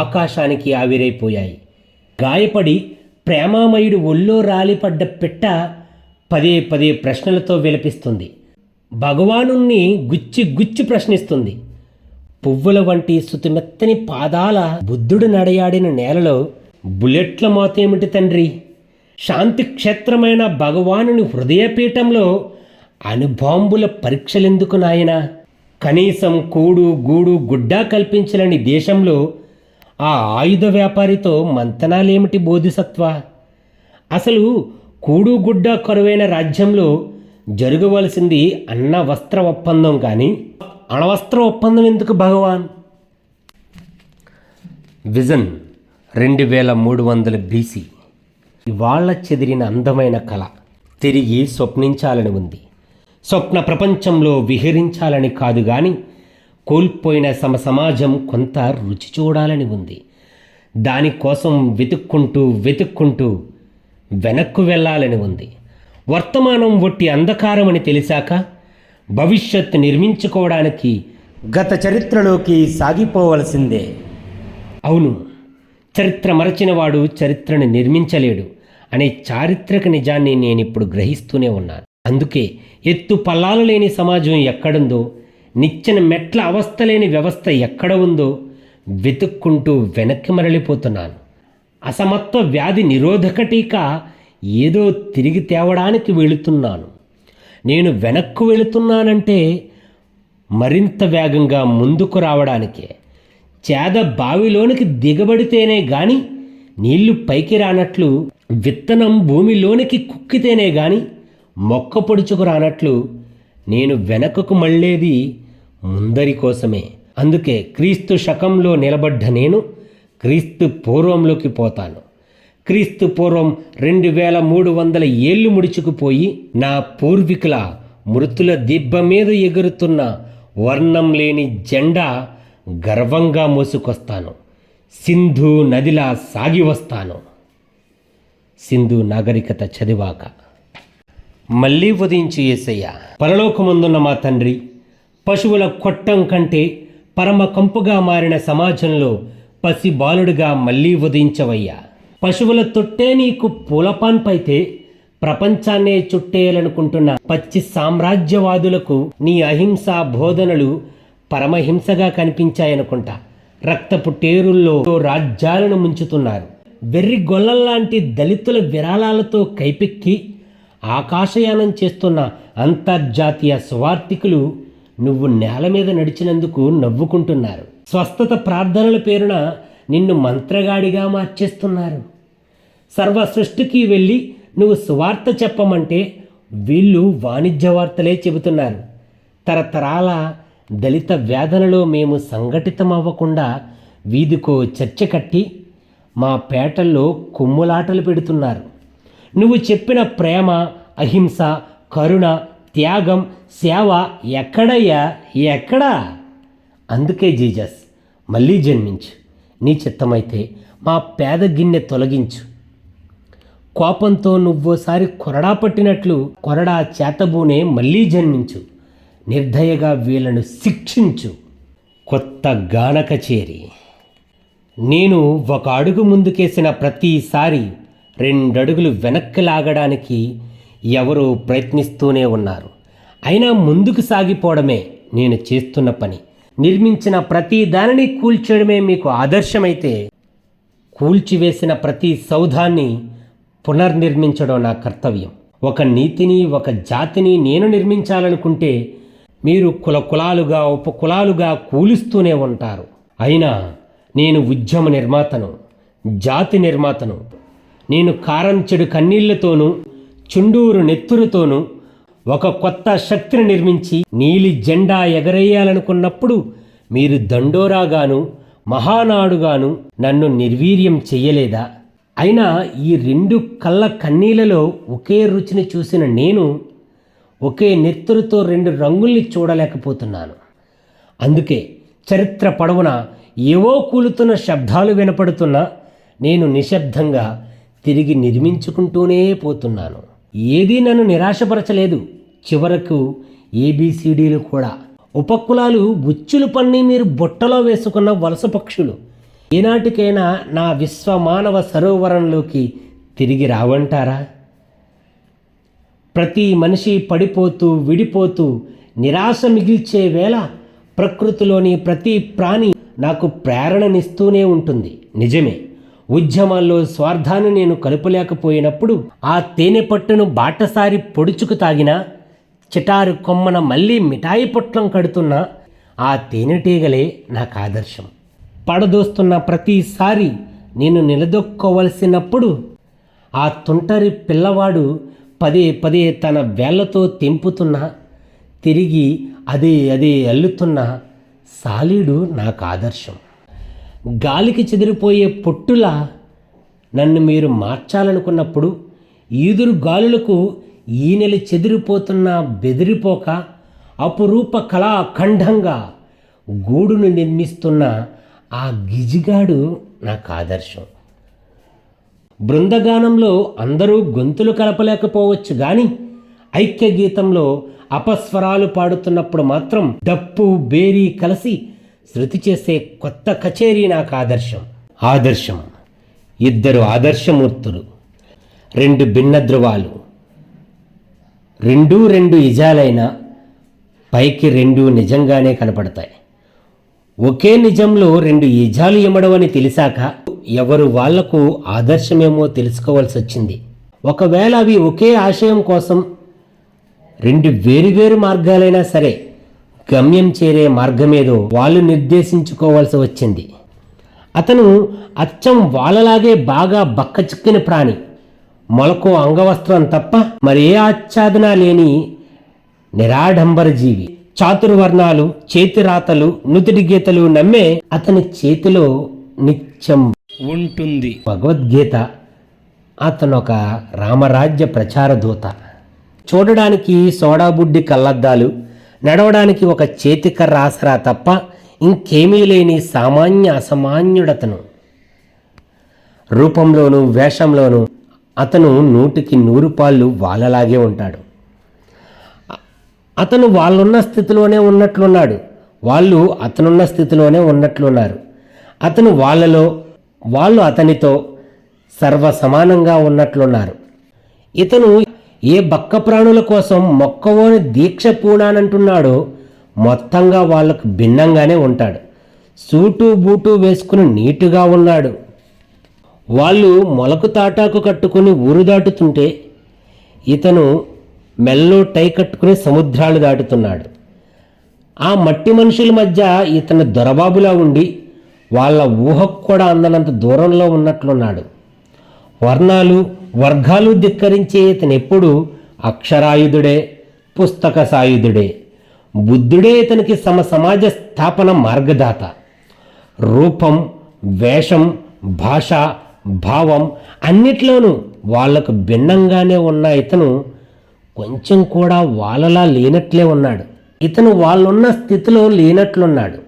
ఆకాశానికి ఆవిరైపోయాయి. గాయపడి ప్రేమామయుడు ఒళ్ళో రాలిపడ్డ పిట్ట పదే ప్రశ్నలతో విలపిస్తుంది. భగవానుణ్ణి గుచ్చి గుచ్చి ప్రశ్నిస్తుంది. పువ్వుల వంటి సుతిమెత్తని పాదాల బుద్ధుడు నడయాడిన నేలలో బుల్లెట్ల మోతేమిటి తండ్రి? శాంతి క్షేత్రమైన భగవానుని హృదయపీఠంలో అణుబాంబుల పరీక్షలెందుకు నాయనా? కనీసం కూడు గూడు గుడ్డా కల్పించలేని దేశంలో ఆ ఆయుధ వ్యాపారితో మంతనాలేమిటి బోధిసత్వ? అసలు కూడు గుడ్డ కరువైన రాజ్యంలో జరగవలసింది అన్న వస్త్ర ఒప్పందం కానీ అణవస్త్ర ఒప్పందం ఎందుకు భగవాన్? Vision 2300 BC. ఇవాళ చెదిరిన అందమైన కళ తిరిగి స్వప్నించాలని ఉంది. స్వప్న ప్రపంచంలో విహరించాలని కాదు కానీ కోల్పోయిన సమాజం కొంత రుచి చూడాలని ఉంది. దానికోసం వెతుక్కుంటూ వెనక్కు వెళ్ళాలని ఉంది. వర్తమానం ఒట్టి అంధకారం అని తెలిసాక భవిష్యత్తు నిర్మించుకోవడానికి గత చరిత్రలోకి సాగిపోవలసిందే. అవును, చరిత్ర మరచినవాడు చరిత్రను నిర్మించలేడు అనే చారిత్రక నిజాన్ని నేనిప్పుడు గ్రహిస్తూనే ఉన్నాను. అందుకే ఎత్తు పల్లాలు లేని సమాజం ఎక్కడుందో, నిచ్చెన మెట్ల అవస్థ లేని వ్యవస్థ ఎక్కడ ఉందో వెతుక్కుంటూ వెనక్కి మరలిపోతున్నాను. అసమత్వ వ్యాధి నిరోధక టీకా ఏదో తిరిగి తేవడానికి వెళుతున్నాను. నేను వెనక్కు వెళుతున్నానంటే మరింత వేగంగా ముందుకు రావడానికే. చేద బావిలోనికి దిగబడితేనే గాని నీళ్లు పైకి రానట్లు, విత్తనం భూమిలోనికి కుక్కితేనే గాని మొక్క పొడుచుకు రానట్లు నేను వెనకకు మళ్ళేది ముందరి కోసమే. అందుకే క్రీస్తు శకంలో నిలబడ్డ నేను క్రీస్తు పూర్వంలోకి పోతాను. క్రీస్తు పూర్వం 2300 ఏళ్ళు ముడుచుకుపోయి నా పూర్వీకుల మృతుల దిబ్బ మీద ఎగురుతున్న వర్ణం లేని జెండా గర్వంగా మోసుకొస్తాను. సింధు నదిలా సాగి వస్తాను. సింధు నాగరికత చదివాక మళ్ళీ ఉదయించు యేసయ్య. పరలోకమందున్న మా తండ్రి, పశువుల కొట్టం కంటే పరమ కంపుగా మారిన సమాజంలో పసి బాలుడిగా మళ్ళీ ఉదయించవయ్యా. పశువుల తొట్టే నీకు పూలపాన్పైతే ప్రపంచాన్నే చుట్టేయాలనుకుంటున్న పచ్చి సామ్రాజ్యవాదులకు నీ అహింసా బోధనలు పరమహింసగా కనిపించాయనుకుంటా. రక్తపు టేరుల్లో రాజ్యాలను ముంచుతున్నారు. వెర్రి గొల్లల్లాంటి దళితుల విరాళాలతో కైపెక్కి ఆకాశయానం చేస్తున్న అంతర్జాతీయ స్వార్థికులు నువ్వు నేల మీద నడిచినందుకు నవ్వుకుంటున్నారు. స్వస్థత ప్రార్థనల పేరున నిన్ను మంత్రగాడిగా మార్చేస్తున్నారు. సర్వ సృష్టికి వెళ్ళి నువ్వు సువార్త చెప్పమంటే వీళ్ళు వాణిజ్య వార్తలే చెబుతున్నారు. తరతరాల దళిత వేదనలో మేము సంఘటితం అవ్వకుండా వీధికో చర్చ కట్టి మా పేటల్లో కొమ్ములాటలు పెడుతున్నారు. నువ్వు చెప్పిన ప్రేమ, అహింస, కరుణ, త్యాగం, సేవ ఎక్కడయ్యా? ఎక్కడా? అందుకే జీజస్ మళ్ళీ జన్మించు. నీ చిత్తమైతే మా పేద గిన్నె తొలగించు. కోపంతో నువ్వోసారి కొరడా పట్టినట్లు కొరడా చేతబూనే మళ్ళీ జన్మించు. నిర్దయగా వీళ్ళను శిక్షించు. కొత్త గాన కచేరి. నేను ఒక అడుగు ముందుకేసిన ప్రతిసారి 2 అడుగులు వెనక్కి లాగడానికి ఎవరో ప్రయత్నిస్తూనే ఉన్నారు. అయినా ముందుకు సాగిపోవడమే నేను చేస్తున్న పని. నిర్మించిన ప్రతి దానిని కూల్చేయడమే మీకు ఆదర్శమైతే, కూల్చివేసిన ప్రతి సౌధాన్ని పునర్నిర్మించడం నా కర్తవ్యం. ఒక నీతిని, ఒక జాతిని నేను నిర్మించాలనుకుంటే మీరు కులాలుగా, ఉపకులాలుగా కూలుస్తూనే ఉంటారు. అయినా నేను ఉద్యమ నిర్మాతను, జాతి నిర్మాతను. నేను కారం చెడు కన్నీళ్లతోనూ చుండూరు నెత్తురుతోనూ ఒక కొత్త శక్తిని నిర్మించి నీలి జెండా ఎగరేయాలనుకున్నప్పుడు మీరు దండోరాగాను మహానాడుగాను నన్ను నిర్వీర్యం చెయ్యలేదా? అయినా ఈ 2 కళ్ళ కన్నీళ్లలో ఒకే రుచిని చూసిన నేను ఒకే నెత్తురుతో 2 రంగుల్ని చూడలేకపోతున్నాను. అందుకే చరిత్ర పొడవునా ఏవో కూలుతున్న శబ్దాలు వినపడుతున్నా నేను నిశ్శబ్దంగా తిరిగి నిర్మించుకుంటూనే పోతున్నాను. ఏదీ నన్ను నిరాశపరచలేదు. చివరకు ABCDలు కూడా. ఉపకులాలు ఉచ్చులు పన్ని మీరు బుట్టలో వేసుకున్న వలస పక్షులు ఏనాటికైనా నా విశ్వమానవ సరోవరంలోకి తిరిగి రావంటారా? ప్రతి మనిషి పడిపోతూ విడిపోతూ నిరాశ మిగిల్చే వేళ ప్రకృతిలోని ప్రతి ప్రాణి నాకు ప్రేరణనిస్తూనే ఉంటుంది. నిజమే, ఉద్యమాల్లో స్వార్థాన్ని నేను కలుపలేకపోయినప్పుడు ఆ తేనె పట్టును బాటసారి పొడుచుకు తాగినా, చిటారు కొమ్మన మళ్ళీ మిఠాయి పొట్లం కడుతున్న ఆ తేనెటీగలే నాకు ఆదర్శం. పడదోస్తున్న ప్రతిసారి నేను నిలదొక్కోవలసినప్పుడు ఆ తుంటరి పిల్లవాడు పదే పదే తన వేళ్లతో తెంపుతున్న, తిరిగి అదే అల్లుతున్న సాలీడు నాకు ఆదర్శం. గాలికి చెదిరిపోయే పొట్టులా నన్ను మీరు మార్చాలనుకున్నప్పుడు ఈదురు గాలులకు ఈనెలు చెదిరిపోతున్న బెదిరిపోక అపురూప కళాఖండంగా గూడును నిర్మిస్తున్న ఆ గిజిగాడు నాకు ఆదర్శం. బృందగానంలో అందరూ గొంతులు కలపలేకపోవచ్చు కానీ ఐక్య గీతంలో అపస్వరాలు పాడుతున్నప్పుడు మాత్రం డప్పు బేరీ కలిసి శృతి చేసే కొత్త కచేరీ నాకు ఆదర్శం. ఇద్దరు ఆదర్శమూర్తులు, రెండు భిన్న ధృవాలు, రెండు నిజాలైన పైకి రెండు నిజంగానే కనపడతాయి. ఒకే నిజంలో రెండు నిజాలు ఇమ్మడవని తెలిసాక ఎవరు వాళ్లకు ఆదర్శమేమో తెలుసుకోవాల్సి వచ్చింది. ఒకవేళ అవి ఒకే ఆశయం కోసం రెండు వేరువేరు మార్గాలైనా సరే గమ్యం చేరే మార్గమేదో వాళ్ళు నిర్దేశించుకోవాల్సి వచ్చింది. అతను అచ్చం వాళ్ళలాగే బాగా బక్కచిక్కిన ప్రాణి, మొలకో అంగవస్త్రం తప్ప మరే ఆచ్ఛాదన లేని నిరాడంబర జీవి. చాతుర్వర్ణాలు, చేతిరాతలు, నుదుటి గీతలు నమ్మే అతని చేతిలో నిత్యం ఉంటుంది భగవద్గీత. అతనొక రామరాజ్య ప్రచార దూత. చూడడానికి సోడాబుడ్డి కళ్ళద్దాలు, నడవడానికి ఒక చేతికర్ర ఆసరా తప్ప ఇంకేమీ లేని అసామాన్యుడతను. రూపంలోనూ వేషంలోనూ అతను 100కి 100 పాళ్ళు వాళ్ళలాగే ఉంటాడు. అతను వాళ్ళున్న స్థితిలోనే ఉన్నట్లున్నాడు, వాళ్ళు అతనున్న స్థితిలోనే ఉన్నట్లున్నారు. అతను వాళ్ళలో, వాళ్ళు అతనితో సర్వ సమానంగా ఉన్నట్లున్నారు. ఇతను ఏ బక్క ప్రాణుల కోసం మొక్కవోని దీక్ష పూనానంటున్నాడో మొత్తంగా వాళ్లకు భిన్నంగానే ఉంటాడు. సూటు బూటు వేసుకుని నీటుగా ఉన్నాడు. వాళ్ళు మొలకు తాటాకు కట్టుకుని ఊరు దాటుతుంటే ఇతను మెల్లో టై కట్టుకుని సముద్రాలు దాటుతున్నాడు. ఆ మట్టి మనుషుల మధ్య ఇతను దొరబాబులా ఉండి వాళ్ళ ఊహకు కూడా అందనంత దూరంలో ఉన్నట్లున్నాడు. వర్ణాలు వర్గాలు ధిక్కరించే ఇతను ఎప్పుడు అక్షరాయుధుడే, పుస్తక సాయుధుడే. బుద్ధుడే ఇతనికి సమాజ స్థాపన మార్గదాత. రూపం, వేషం, భాష, భావం అన్నిట్లోనూ వాళ్లకు భిన్నంగానే ఉన్న ఇతను కొంచెం కూడా వాళ్ళలా లేనట్లే ఉన్నాడు. ఇతను వాళ్ళున్న స్థితిలో లేనట్లున్నాడు,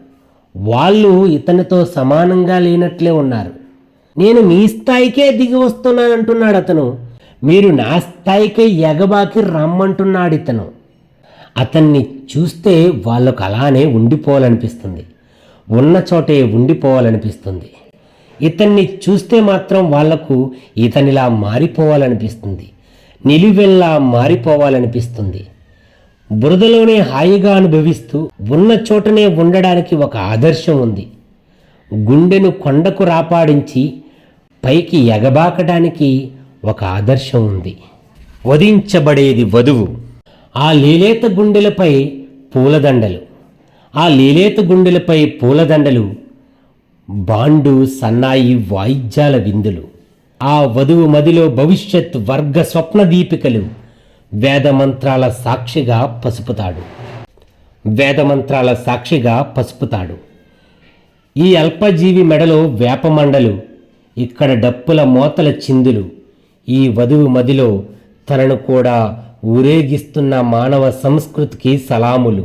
వాళ్ళు ఇతనితో సమానంగా లేనట్లే ఉన్నారు. నేను మీ స్థాయికే దిగి వస్తున్నానంటున్నాడు అతను, మీరు నా స్థాయికే ఎగబాకి రమ్మంటున్నాడు ఇతను. అతన్ని చూస్తే వాళ్ళకు అలానే ఉండిపోవాలనిపిస్తుంది, ఉన్న చోటే ఉండిపోవాలనిపిస్తుంది. ఇతన్ని చూస్తే మాత్రం వాళ్లకు ఇతనిలా మారిపోవాలనిపిస్తుంది, నిలువెల్లా మారిపోవాలనిపిస్తుంది. బురదలోనే హాయిగా అనుభవిస్తూ ఉన్న చోటనే ఉండడానికి ఒక ఆదర్శం ఉంది. గుండెను కొండకు రాపాడించి పైకి ఎగబాకడానికి ఒక ఆదర్శం ఉంది. వధించబడేది వధువు. ఆ లీలేత గుండెలపై పూలదండలు, బాండు సన్నాయి వాయిద్యాల విందులు. ఆ వధువు మదిలో భవిష్యత్ వర్గ స్వప్న దీపికలు. వేదమంత్రాల సాక్షిగా పసుపుతాడు. ఈ అల్పజీవి మెడలో వేపమండలు, ఇక్కడ డప్పుల మోతల చిందులు. ఈ వధువు మదిలో తనను కూడా ఊరేగిస్తున్న మానవ సంస్కృతికి సలాములు.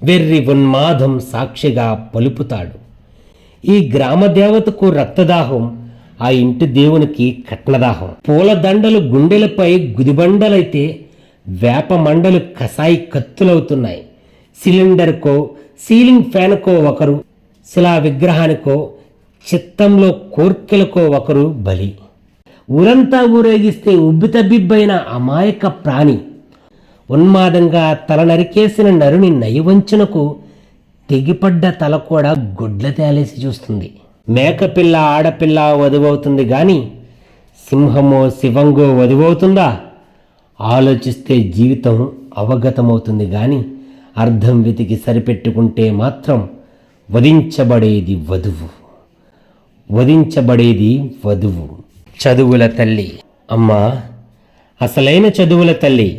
వెర్రి ఉన్మాదం సాక్షిగా పలుపుతాడు. ఈ గ్రామ దేవతకు రక్తదాహం, ఆ ఇంటి దేవునికి కట్నదాహం. పూలదండలు గుండెలపై గుదిబండలైతే వేప మండలు కసాయి కత్తులవుతున్నాయి. సిలిండర్కో సీలింగ్ ఫ్యాన్కో ఒకరు, శిలా విగ్రహానికో చిత్తంలో కోర్కెలకో ఒకరు బలి. ఊరంతా ఊరేగిస్తే ఉబ్బితబ్బిబ్బైన అమాయక ప్రాణి. ఉన్మాదంగా తల నరికేసిన నరుని నయవంచునకు తెగిపడ్డ తల కూడా గుడ్ల తేలేసి చూస్తుంది. మేకపిల్ల ఆడపిల్ల వధువవుతుంది గాని సింహమో శివంగో వధువవుతుందా? ఆలోచిస్తే జీవితం అవగతమవుతుంది గాని అర్థం వెతికి సరిపెట్టుకుంటే మాత్రం వధించబడేది వధువు. చదువుల తల్లి అమ్మా, అసలైన చదువుల తల్లి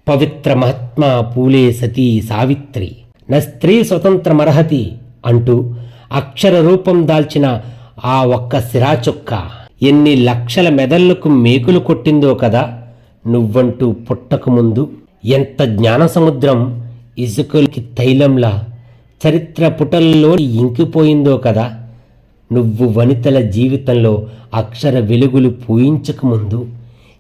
పవిత్ర మహాత్మా పూలే సతీ సావిత్రి న స్త్రీ స్వతంత్రమర్హతి అంటూ అక్షర రూపం దాల్చిన ఆ ఒక్క సిరాచుక్క ఎన్ని లక్షల మెదళ్లకు మేకులు కొట్టిందో కదా. నువ్వంటూ పుట్టకముందు ఎంత జ్ఞాన సముద్రం ఇసుకలకి తైలంలా చరిత్ర పుటల్లో ఇంకిపోయిందో కదా. నువ్వు వనితల జీవితంలో అక్షర వెలుగులు పూయించకముందు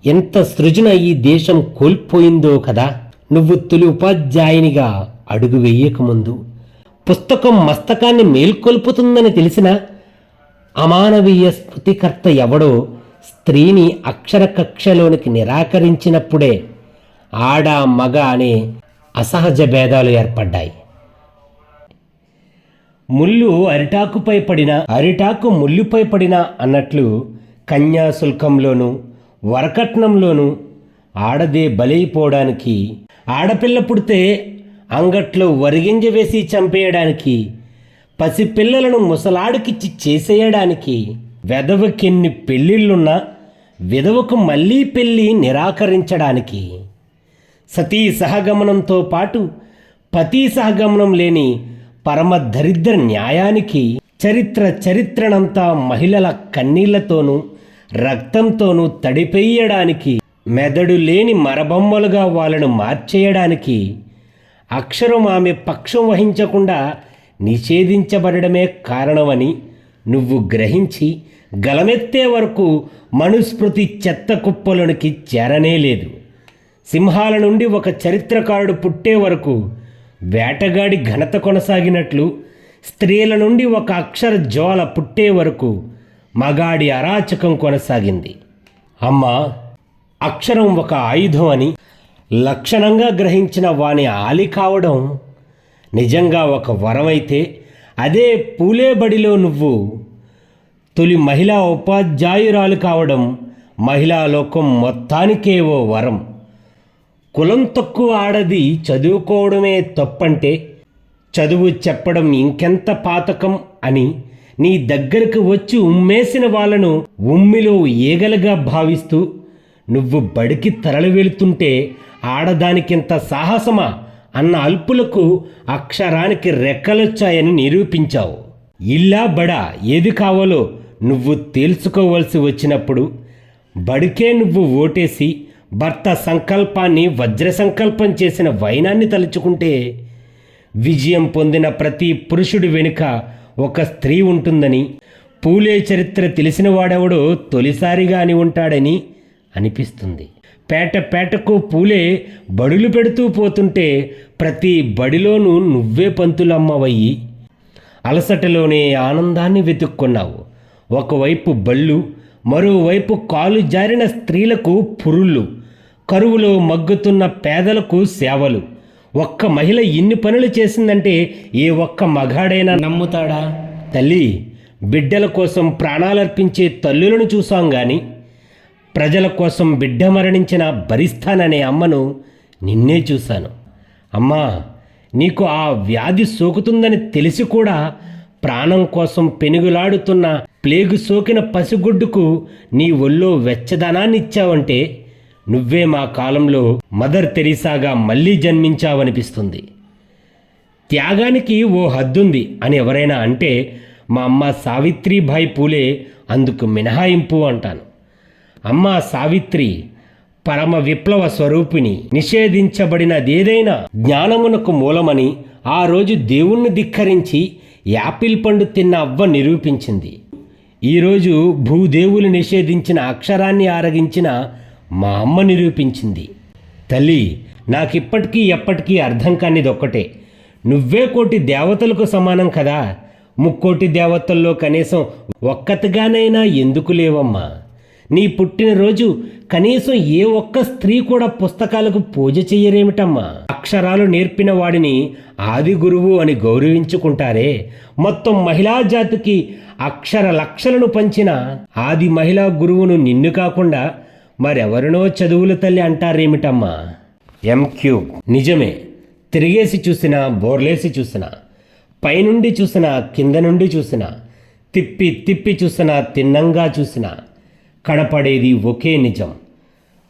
ఎంత సృజన ఈ దేశం కోల్పోయిందో కదా. నువ్వు తొలి ఉపాధ్యాయునిగా అడుగు వెయ్యకముందు పుస్తకం మస్తకాన్ని మేల్కొల్పుతుందని తెలిసిన అమానవీయ స్మృతికర్త ఎవడో స్త్రీని అక్షర కక్షలోనికి నిరాకరించినప్పుడే ఆడ మగ అనే అసహజ భేదాలు ఏర్పడ్డాయి. ముళ్ళు అరిటాకుపై పడిన, అరిటాకు ముళ్ళుపై పడిన అన్నట్లు కన్యాశుల్కంలోనూ వరకట్నంలోనూ ఆడదే బలైపోవడానికి, ఆడపిల్ల పుడితే అంగట్లో వరిగింజ వేసి చంపేయడానికి, పసిపిల్లలను ముసలాడికిచ్చి చేసేయడానికి, వెధవకెన్ని పెళ్ళిళ్ళున్నా విధవకు మళ్ళీ పెళ్ళి నిరాకరించడానికి, సతీ సహగమనంతో పాటు పతి సహగమనం లేని పరమ దరిద్ర న్యాయానికి, చరిత్రనంతా మహిళల కన్నీళ్లతోనూ రక్తంతోనూ తడిపేయడానికి, మెదడు లేని మరబొమ్మలుగా వాళ్ళను మార్చేయడానికి, అక్షరం ఆమె పక్షం వహించకుండా నిషేధించబడమే కారణమని నువ్వు గ్రహించి గలమెత్తే వరకు మనుస్మృతి చెత్త కుప్పలోనికి చేరనేలేదు. సింహాల నుండి ఒక చరిత్రకారుడు పుట్టే వరకు వేటగాడి ఘనత కొనసాగినట్లు, స్త్రీల నుండి ఒక అక్షర జ్వాల పుట్టే వరకు మగాడి అరాచకం కొనసాగింది. అమ్మా, అక్షరం ఒక ఆయుధం అని లక్షణంగా గ్రహించిన వాని ఆలి కావడం నిజంగా ఒక వరమైతే, అదే పూలే బడిలో నువ్వు తొలి మహిళా ఉపాధ్యాయురాలు కావడం మహిళా లోకం మొత్తానికే ఓ వరం. కులం తక్కువ ఆడది చదువుకోవడమే తప్పంటే చదువు చెప్పడం ఇంకెంత పాతకం అని నీ దగ్గరకు వచ్చి ఉమ్మేసిన వాళ్ళను ఉమ్మిలో ఈగలుగా భావిస్తూ నువ్వు బడికి తరలి వెళుతుంటే ఆడదానికింత సాహసమా అన్న అల్పులకు అక్షరానికి రెక్కలొచ్చాయని నిరూపించావు. ఇల్లా బడా ఏది కావాలో నువ్వు తేల్చుకోవలసి వచ్చినప్పుడు బడికే నువ్వు ఓటేసి భర్త సంకల్పాన్ని వజ్ర సంకల్పం చేసిన వైనాన్ని తలుచుకుంటే విజయం పొందిన ప్రతి పురుషుడి వెనుక ఒక స్త్రీ ఉంటుందని, పూలే చరిత్ర తెలిసిన వాడెవడో తొలిసారిగా అని ఉంటాడని అనిపిస్తుంది. పేట పేటకు పూలే బడులు పెడుతూ పోతుంటే ప్రతి బడిలోనూ నువ్వే పంతులమ్మవయ్యి అలసటలోనే ఆనందాన్ని వెతుక్కున్నావు. ఒకవైపు బళ్ళు, మరోవైపు కాలు జారిన స్త్రీలకు పురుళ్ళు, కరువులో మగ్గుతున్న పేదలకు సేవలు. ఒక్క మహిళ ఇన్ని పనులు చేసిందంటే ఏ ఒక్క మగాడైనా నమ్ముతాడా? తల్లి, బిడ్డల కోసం ప్రాణాలర్పించే తల్లులను చూసాం గాని ప్రజల కోసం బిడ్డ మరణించిన భరిస్తాననే అమ్మను నిన్నే చూశాను. అమ్మా, నీకు ఆ వ్యాధి సోకుతుందని తెలిసి కూడా ప్రాణం కోసం పెనుగులాడుతున్న ప్లేగు సోకిన పసిగుడ్డుకు నీ ఒళ్ళో వెచ్చదనాన్ని ఇచ్చావంటే నువ్వే మా కాలంలో మదర్ తెరీసాగా మళ్ళీ జన్మించావనిపిస్తుంది. త్యాగానికి ఓ హద్దుంది అని ఎవరైనా అంటే మా అమ్మ సావిత్రిబాయి పూలే అందుకు మినహాయింపు అంటాను. అమ్మ సావిత్రి పరమ విప్లవ స్వరూపిణి. నిషేధించబడినదేదైనా జ్ఞానమునకు మూలమని ఆ రోజు దేవుణ్ణి ధిక్కరించి యాపిల్ పండు తిన్న అవ్వ నిరూపించింది. ఈరోజు భూదేవులు నిషేధించిన అక్షరాన్ని ఆరగించిన మా అమ్మ నిరూపించింది. తల్లి, నాకిప్పటికీ ఎప్పటికీ అర్థం కానిదొక్కటే, నువ్వే కోటి దేవతలకు సమానం కదా. ముక్కోటి దేవతల్లో కనీసం ఒక్కతిగానైనా ఎందుకు లేవమ్మా? నీ పుట్టినరోజు కనీసం ఏ ఒక్క స్త్రీ కూడా పుస్తకాలకు పూజ చెయ్యరేమిటమ్మా? అక్షరాలు నేర్పిన వాడిని ఆది గురువు అని గౌరవించుకుంటారే. మొత్తం మహిళా జాతికి అక్షర లక్షలను పంచిన ఆది మహిళా గురువును నిన్ను కాకుండా మరెవరినో చదువుల తల్లి అంటారేమిటమ్మా? M³ నిజమే. తిరిగేసి చూసినా, బోర్లేసి చూసినా, పైనుండి చూసినా, కింద నుండి చూసినా, తిప్పి తిప్పి చూసినా, తిన్నంగా చూసినా కనపడేది ఒకే నిజం.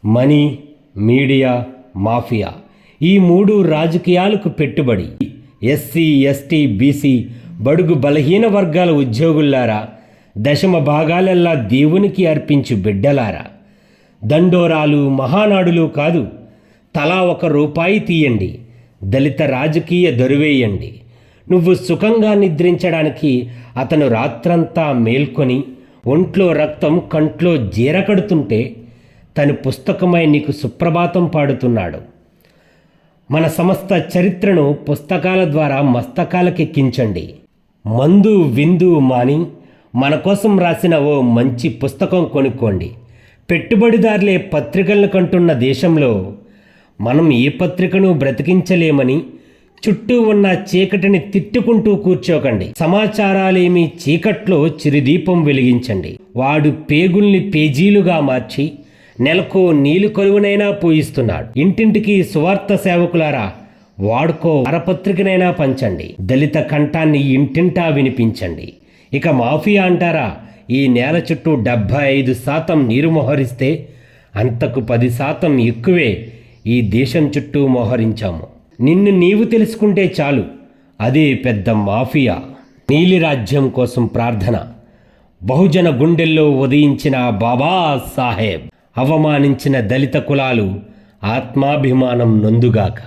మనీ, మీడియా, మాఫియా ఈ మూడు రాజకీయాలకు పెట్టుబడి. ఎస్సీ, ఎస్టీ, బీసీ బడుగు బలహీన వర్గాల ఉద్యోగుల్లారా, దశమ భాగాలెల్లా దేవునికి అర్పించు బిడ్డలారా, దండోరాలు మహానాడులు కాదు, తలా ₹1 తీయండి, దళిత రాజకీయ దొరివేయండి. నువ్వు సుఖంగా నిద్రించడానికి అతను రాత్రంతా మేల్కొని ఒంట్లో రక్తం కంట్లో జీరకడుతుంటే తను పుస్తకమై నీకు సుప్రభాతం పాడుతున్నాడు. మన సమస్త చరిత్రను పుస్తకాల ద్వారా మస్తకాలకెక్కించండి. మందు విందు మాని మన కోసం రాసిన ఓ మంచి పుస్తకం కొనుక్కోండి. పెట్టుబడిదారులే పత్రికలను కంటున్న దేశంలో మనం ఏ పత్రికను బ్రతికించలేమని చుట్టూ ఉన్న చీకటిని తిట్టుకుంటూ కూర్చోకండి. సమాచారాలేమి చీకట్లో చిరుదీపం వెలిగించండి. వాడు పేగుల్ని పేజీలుగా మార్చి నెలకో నీళ్లు కొలువునైనా పోయిస్తున్నాడు. ఇంటింటికి సువార్త సేవకులారా, వాడుకో అరపత్రికనైనా పంచండి. దళిత కంఠాన్ని ఇంటింటా వినిపించండి. ఇక మాఫియా అంటారా? ఈ నేల చుట్టూ 75% నీరు మోహరిస్తే అంతకు 10% ఎక్కువే ఈ దేశం చుట్టూ మోహరించాము. నిన్ను నీవు తెలుసుకుంటే చాలు, అదే పెద్ద మాఫియా. నీలిరాజ్యం కోసం ప్రార్థన. బహుజన గుండెల్లో ఉదయించిన బాబా సాహెబ్. అవమానించిన దళిత కులాలు ఆత్మాభిమానం నొందుగాక.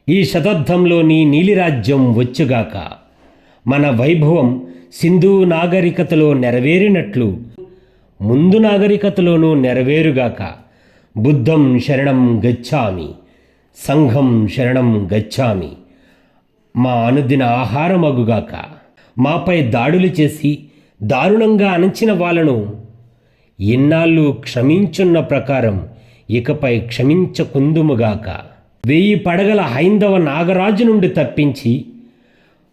ఈ శతాబ్దంలో నీ నీలిరాజ్యం వచ్చుగాక. మన వైభవం సింధు నాగరికతలో నెరవేరినట్లు ముందు నాగరికతలోనూ నెరవేరుగాక. బుద్ధం శరణం గచ్ఛామి, సంఘం శరణం గచ్ఛామి. మా అనుదిన ఆహారమగుగాక. మాపై దాడులు చేసి దారుణంగా అణచిన వాళ్ళను ఎన్నాళ్ళు క్షమించున్న ప్రకారం ఇకపై క్షమించకుందుముగాక. 1000 పడగల హైందవ నాగరాజు నుండి తప్పించి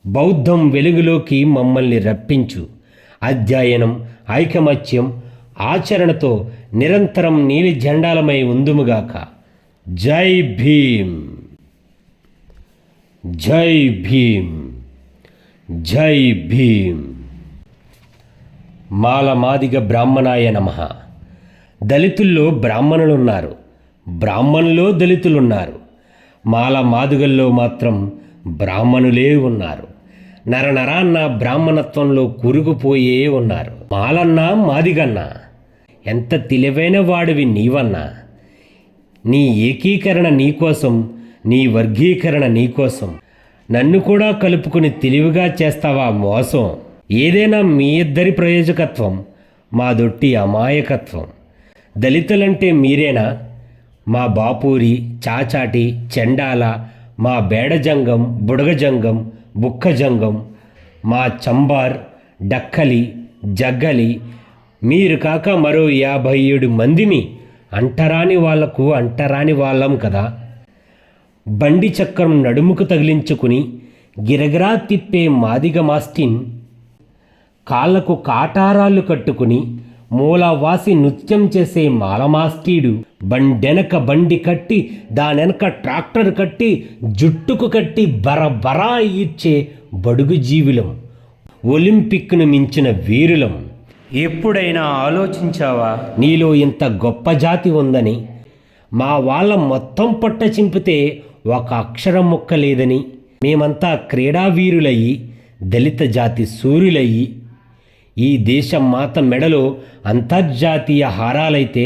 బౌద్ధం వెలుగులోకి మమ్మల్ని రప్పించు. అధ్యయనం, ఐకమత్యం, ఆచరణతో నిరంతరం నీలి జెండాలమై ఉందుముగాక. జై భీమ్, జై భీమ్, జై భీమ్. మాలమాదిగ బ్రాహ్మణాయ నమః. దళితుల్లో బ్రాహ్మణులున్నారు, బ్రాహ్మణులో దళితులున్నారు. మాలమాదిగల్లో మాత్రం బ్రాహ్మణులే ఉన్నారు. నరనరాన్న బ్రాహ్మణత్వంలో కూరుకుపోయే ఉన్నారు. మాలన్నా మాదిగన్నా ఎంత తెలివైన వాడివి నీవన్నా. నీ ఏకీకరణ నీకోసం, నీ వర్గీకరణ నీకోసం. నన్ను కూడా కలుపుకుని తెలివిగా చేస్తావా మోసం? ఏదైనా మీ ఇద్దరి ప్రయోజకత్వం, మాదొట్టి అమాయకత్వం. దళితులంటే మీరేనా? మా బాపూరి, చాచాటి, చెండాల, మా బేడజంగం, బుడగజంగం, బుక్కజంగం, మా చంబార్, డక్కలి, జగ్గలి, మీరు కాక మరో 57 మందిమి అంటరాని వాళ్లకు అంటరాని వాళ్ళం కదా. బండి చక్రం నడుముకు తగిలించుకుని గిరగిరా తిప్పే మాదిగ మాస్టిన్, కాళ్లకు కాటారాళ్ళు కట్టుకుని మూలవాసి నృత్యం చేసే మాలమాస్టీడు, బండెనక బండి కట్టి దానెనక ట్రాక్టర్ కట్టి జుట్టుకు కట్టి బరబరా ఈడ్చే బడుగు జీవులం, ఒలింపిక్ను మించిన వీరులం. ఎప్పుడైనా ఆలోచించావా నీలో ఇంత గొప్ప జాతి ఉందని? మా వాళ్ళ మొత్తం పొట్ట చింపితే ఒక అక్షరం ముక్క లేదని. మేమంతా క్రీడావీరులయ్యి, దళిత జాతి సూర్యులయ్యి, ఈ దేశం మాత మెడలో అంతర్జాతీయ హారాలైతే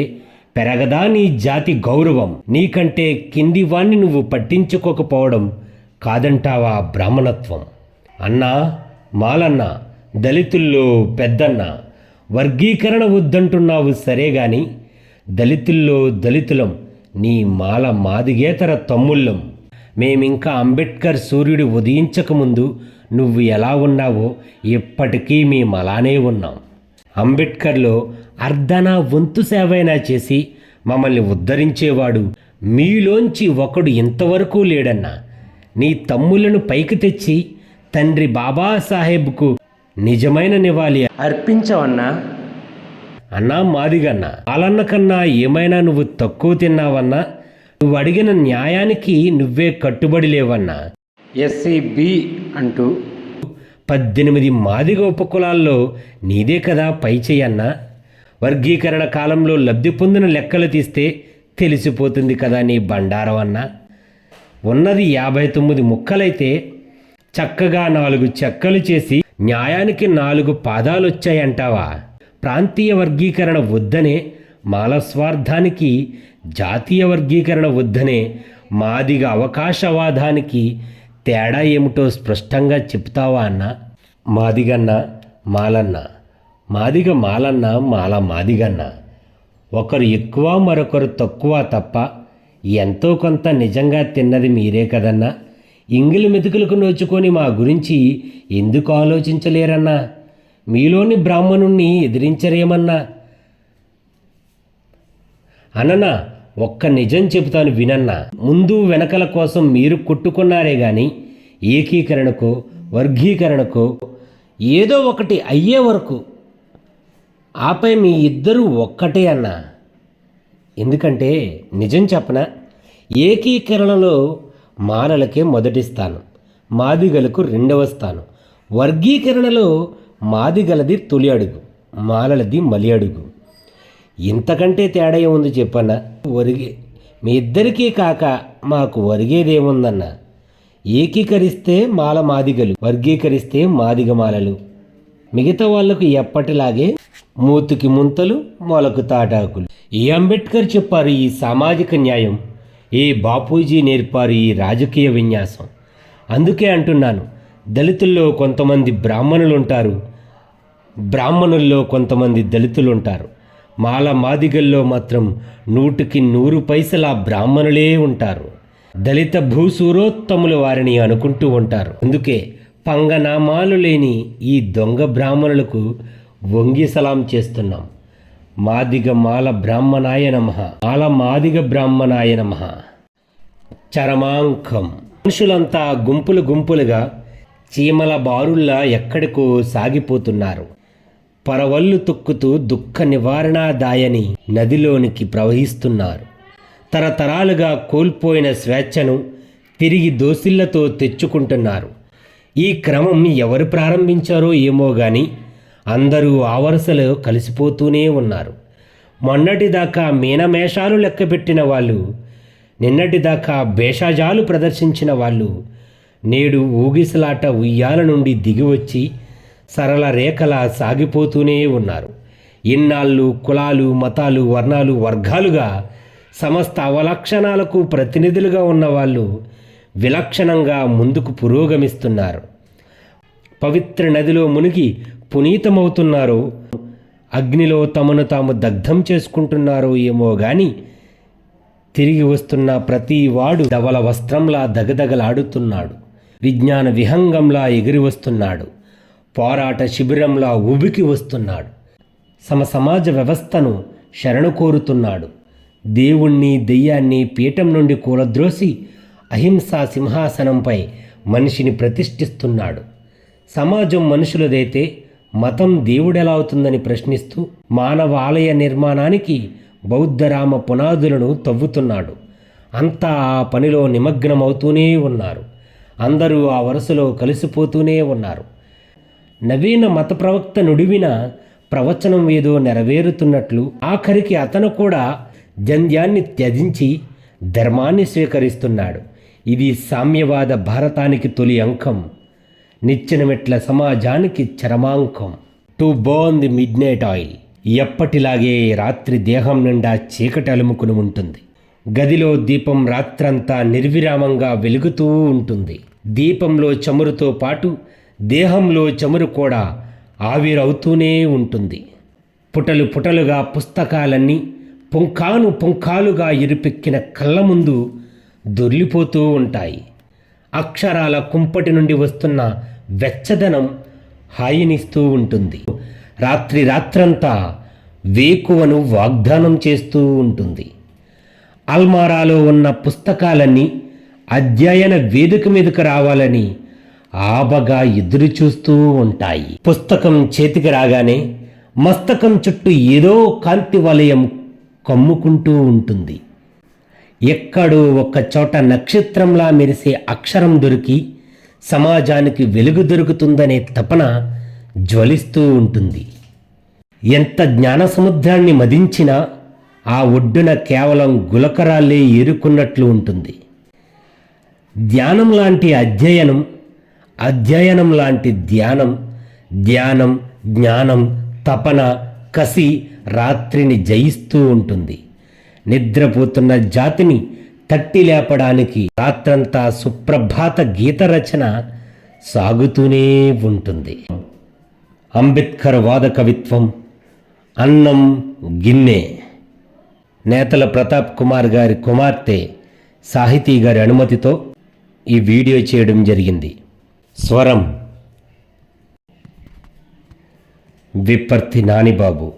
పెరగదా నీ జాతి గౌరవం? నీకంటే కింది వాణ్ణి నువ్వు పట్టించుకోకపోవడం కాదంటావా బ్రాహ్మణత్వం? అన్నా, మాలన్నా, దళితుల్లో పెద్దన్న, వర్గీకరణ వద్దంటున్నావు సరే గాని దళితుల్లో దళితులం, నీ మాల మాదిగేతర తమ్ముళ్ళం. మేమింకా అంబేద్కర్ సూర్యుడు ఉదయించకముందు నువ్వు ఎలా ఉన్నావో ఇప్పటికీ మేము అలానే ఉన్నాం. అంబేద్కర్లో అర్ధనా వంతు సేవైనా చేసి మమ్మల్ని ఉద్ధరించేవాడు మీలోంచి ఒకడు ఇంతవరకు లేడన్నా. నీ తమ్ములను పైకి తెచ్చి తండ్రి బాబాసాహెబ్కు నిజమైన నివాళి అర్పించవన్నా. అన్నా మాదిగన్నా, వాళ్ళన్న కన్నా ఏమైనా నువ్వు తక్కువ తిన్నావన్నా? నువ్వు అడిగిన న్యాయానికి నువ్వే కట్టుబడి లేవన్నా. ఎస్సీ-బి అంటూ 18 మాదిగ ఉపకులాల్లో నీదే కదా పై చెయ్యన్నా. వర్గీకరణ కాలంలో లబ్ధి పొందిన లెక్కలు తీస్తే తెలిసిపోతుంది కదా నీ బండారం అన్నా. ఉన్నది 59 ముక్కలైతే చక్కగా 4 చెక్కలు చేసి న్యాయానికి 4 పాదాలు వచ్చాయంటావా? ప్రాంతీయ వర్గీకరణ వద్దనే మాల స్వార్థానికి, జాతీయ వర్గీకరణ వద్దనే మాదిగ అవకాశవాదానికి తేడా ఏమిటో స్పష్టంగా చెప్తావా అన్న? మాదిగన్న మాలన్న, మాదిగ మాలన్న, మాల మాదిగన్న, ఒకరు ఎక్కువ మరొకరు తక్కువ తప్ప ఎంతో కొంత నిజంగా తిన్నది మీరే కదన్నా. ఇంగిలి మెతుకులకు నోచుకొని మా గురించి ఎందుకు ఆలోచించలేరన్నా? మీలోని బ్రాహ్మణుణ్ణి ఎదిరించరేమన్నా? అనన్నా, ఒక్క నిజం చెబుతాను వినన్నా. ముందు వెనకల కోసం మీరు కొట్టుకున్నారే గాని ఏకీకరణకో వర్గీకరణకో ఏదో ఒకటి అయ్యే వరకు ఆపై మీ ఇద్దరూ ఒక్కటే అన్నా. ఎందుకంటే నిజం చెప్పనా, ఏకీకరణలో మాలలకే మొదటి స్థానం, మాదిగలకు 2వ స్థానం. వర్గీకరణలో మాదిగలది తొలి అడుగు, మాలలది మలి అడుగు. ఇంతకంటే తేడా ఏముంది చెప్పన్నా? మీ ఇద్దరికీ కాక మాకు ఒరిగేదేముందన్నా? ఏకీకరిస్తే మాల మాదిగలు, వర్గీకరిస్తే మాదిగ మాలలు. మిగతా వాళ్లకు ఎప్పటిలాగే మూతికి ముంతలు, మొలకు తాటాకులు. ఏ అంబేద్కర్ చెప్పారు ఈ సామాజిక న్యాయం? ఏ బాపూజీ నేర్పారు ఈ రాజకీయ విన్యాసం? అందుకే అంటున్నాను, దళితుల్లో కొంతమంది బ్రాహ్మణులుంటారు, బ్రాహ్మణుల్లో కొంతమంది దళితులుంటారు. మాల మాదిగల్లో మాత్రం 100కి 100 పైసల బ్రాహ్మణులే ఉంటారు. దళిత భూసూరోత్తములు వారిని అనుకుంటూ ఉంటారు. అందుకే పంగనామాలు లేని ఈ దొంగ బ్రాహ్మణులకు వంగి సలాం చేస్తున్నాం. మాదిగ మాల బ్రాహ్మణాయ నమః, మాల మాదిగ బ్రాహ్మణాయ నమః. చరమాంకం. మనుషులంతా గుంపులు గుంపులుగా చీమల బారుల్లా ఎక్కడికో సాగిపోతున్నారు. పరవళ్ళు తొక్కుతూ దుఃఖ నివారణాదాయని నదిలోనికి ప్రవహిస్తున్నారు. తరతరాలుగా కోల్పోయిన స్వేచ్ఛను తిరిగి దోసిళ్లతో తెచ్చుకుంటున్నారు. ఈ క్రమం ఎవరు ప్రారంభించారో ఏమో గాని అందరూ ఆ వరుసలో కలిసిపోతూనే ఉన్నారు. మొన్నటిదాకా మీనమేషాలు లెక్కపెట్టిన వాళ్ళు, నిన్నటిదాకా భేషజాలు ప్రదర్శించిన వాళ్ళు నేడు ఊగిసలాట ఉయ్యాల నుండి దిగివచ్చి సరళ రేఖలా సాగిపోతూనే ఉన్నారు. ఇన్నాళ్ళు కులాలు, మతాలు, వర్ణాలు, వర్గాలుగా సమస్త అవలక్షణాలకు ప్రతినిధులుగా ఉన్నవాళ్ళు విలక్షణంగా ముందుకు పురోగమిస్తున్నారు. పవిత్ర నదిలో మునిగి పునీతమవుతున్నారో, అగ్నిలో తమను తాము దగ్ధం చేసుకుంటున్నారో ఏమో గాని తిరిగి వస్తున్న ప్రతి వాడు ధవల వస్త్రంలా దగదగలాడుతున్నాడు, విజ్ఞాన విహంగంలా ఎగిరి వస్తున్నాడు, పోరాట శిబిరంలా ఉబికి వస్తున్నాడు, సమాజ వ్యవస్థను శరణు కోరుతున్నాడు. దేవుణ్ణి దెయ్యాన్ని పీఠం నుండి కూలద్రోసి అహింసా సింహాసనంపై మనిషిని ప్రతిష్ఠిస్తున్నాడు. సమాజం మనుషులదైతే మతం దేవుడెలా అవుతుందని ప్రశ్నిస్తూ మానవ ఆలయ నిర్మాణానికి బౌద్ధరామ పునాదులను తవ్వుతున్నాడు. అంతా ఆ పనిలో నిమగ్నమవుతూనే ఉన్నారు. అందరూ ఆ వరుసలో కలిసిపోతూనే ఉన్నారు. నవీన మత ప్రవక్త నుడివిన ప్రవచనం ఏదో నెరవేరుతున్నట్లు ఆఖరికి అతను కూడా జంధ్యాన్ని త్యజించి ధర్మాన్ని స్వీకరిస్తున్నాడు. ఇది సామ్యవాద భారతానికి తొలి అంకం, నిచ్చెన మెట్ల సమాజానికి చరమాంకం. To burn the midnight oil. ఎప్పటిలాగే రాత్రి దేహం నిండా చీకటి అలుముకుని ఉంటుంది. గదిలో దీపం రాత్రంతా నిర్విరామంగా వెలుగుతూ ఉంటుంది. దీపంలో చమురుతో పాటు దేహంలో చమురు కూడా ఆవిరవుతూనే ఉంటుంది. పుటలు పుటలుగా పుస్తకాలన్నీ పుంఖాను పుంఖాలుగా ఇరుపెక్కిన కళ్ళ ముందు దొర్లిపోతూ ఉంటాయి. అక్షరాల కుంపటి నుండి వస్తున్న వెచ్చదనం హాయినిస్తూ ఉంటుంది. రాత్రంతా వేకువను వాగ్దానం చేస్తూ ఉంటుంది. అల్మారాలో ఉన్న పుస్తకాలన్నీ అధ్యయన వేదిక మీదకు రావాలని ఆబగా ఎదురు చూస్తూ ఉంటాయి. పుస్తకం చేతికి రాగానే మస్తకం చుట్టూ ఏదో కాంతి వలయం కమ్ముకుంటూ ఉంటుంది. ఎక్కడో ఒక్క చోట నక్షత్రంలా మెరిసే అక్షరం దొరికి సమాజానికి వెలుగు దొరుకుతుందనే తపన జ్వలిస్తూ ఉంటుంది. ఎంత జ్ఞాన సముద్రాన్ని మదించినా ఆ ఒడ్డున కేవలం గులకరాళ్ళే ఏరుకున్నట్లు ఉంటుంది. ధ్యానం లాంటి అధ్యయనం, అధ్యయనం లాంటి ధ్యానం, ధ్యానం, జ్ఞానం, తపన, కసి రాత్రిని జయిస్తూ ఉంటుంది. నిద్రపోతున్న జాతిని తట్టి లేపడానికి రాత్రంతా సుప్రభాత గీత రచన సాగుతూనే ఉంటుంది. అంబేద్కర్ వాద కవిత్వం అన్నం గిన్నె. నేతల ప్రతాప్ కుమార్ గారి కుమార్తె సాహితీ గారి అనుమతితో ఈ వీడియో చేయడం జరిగింది. స్వరం విప్పర్తి నానిబాబు.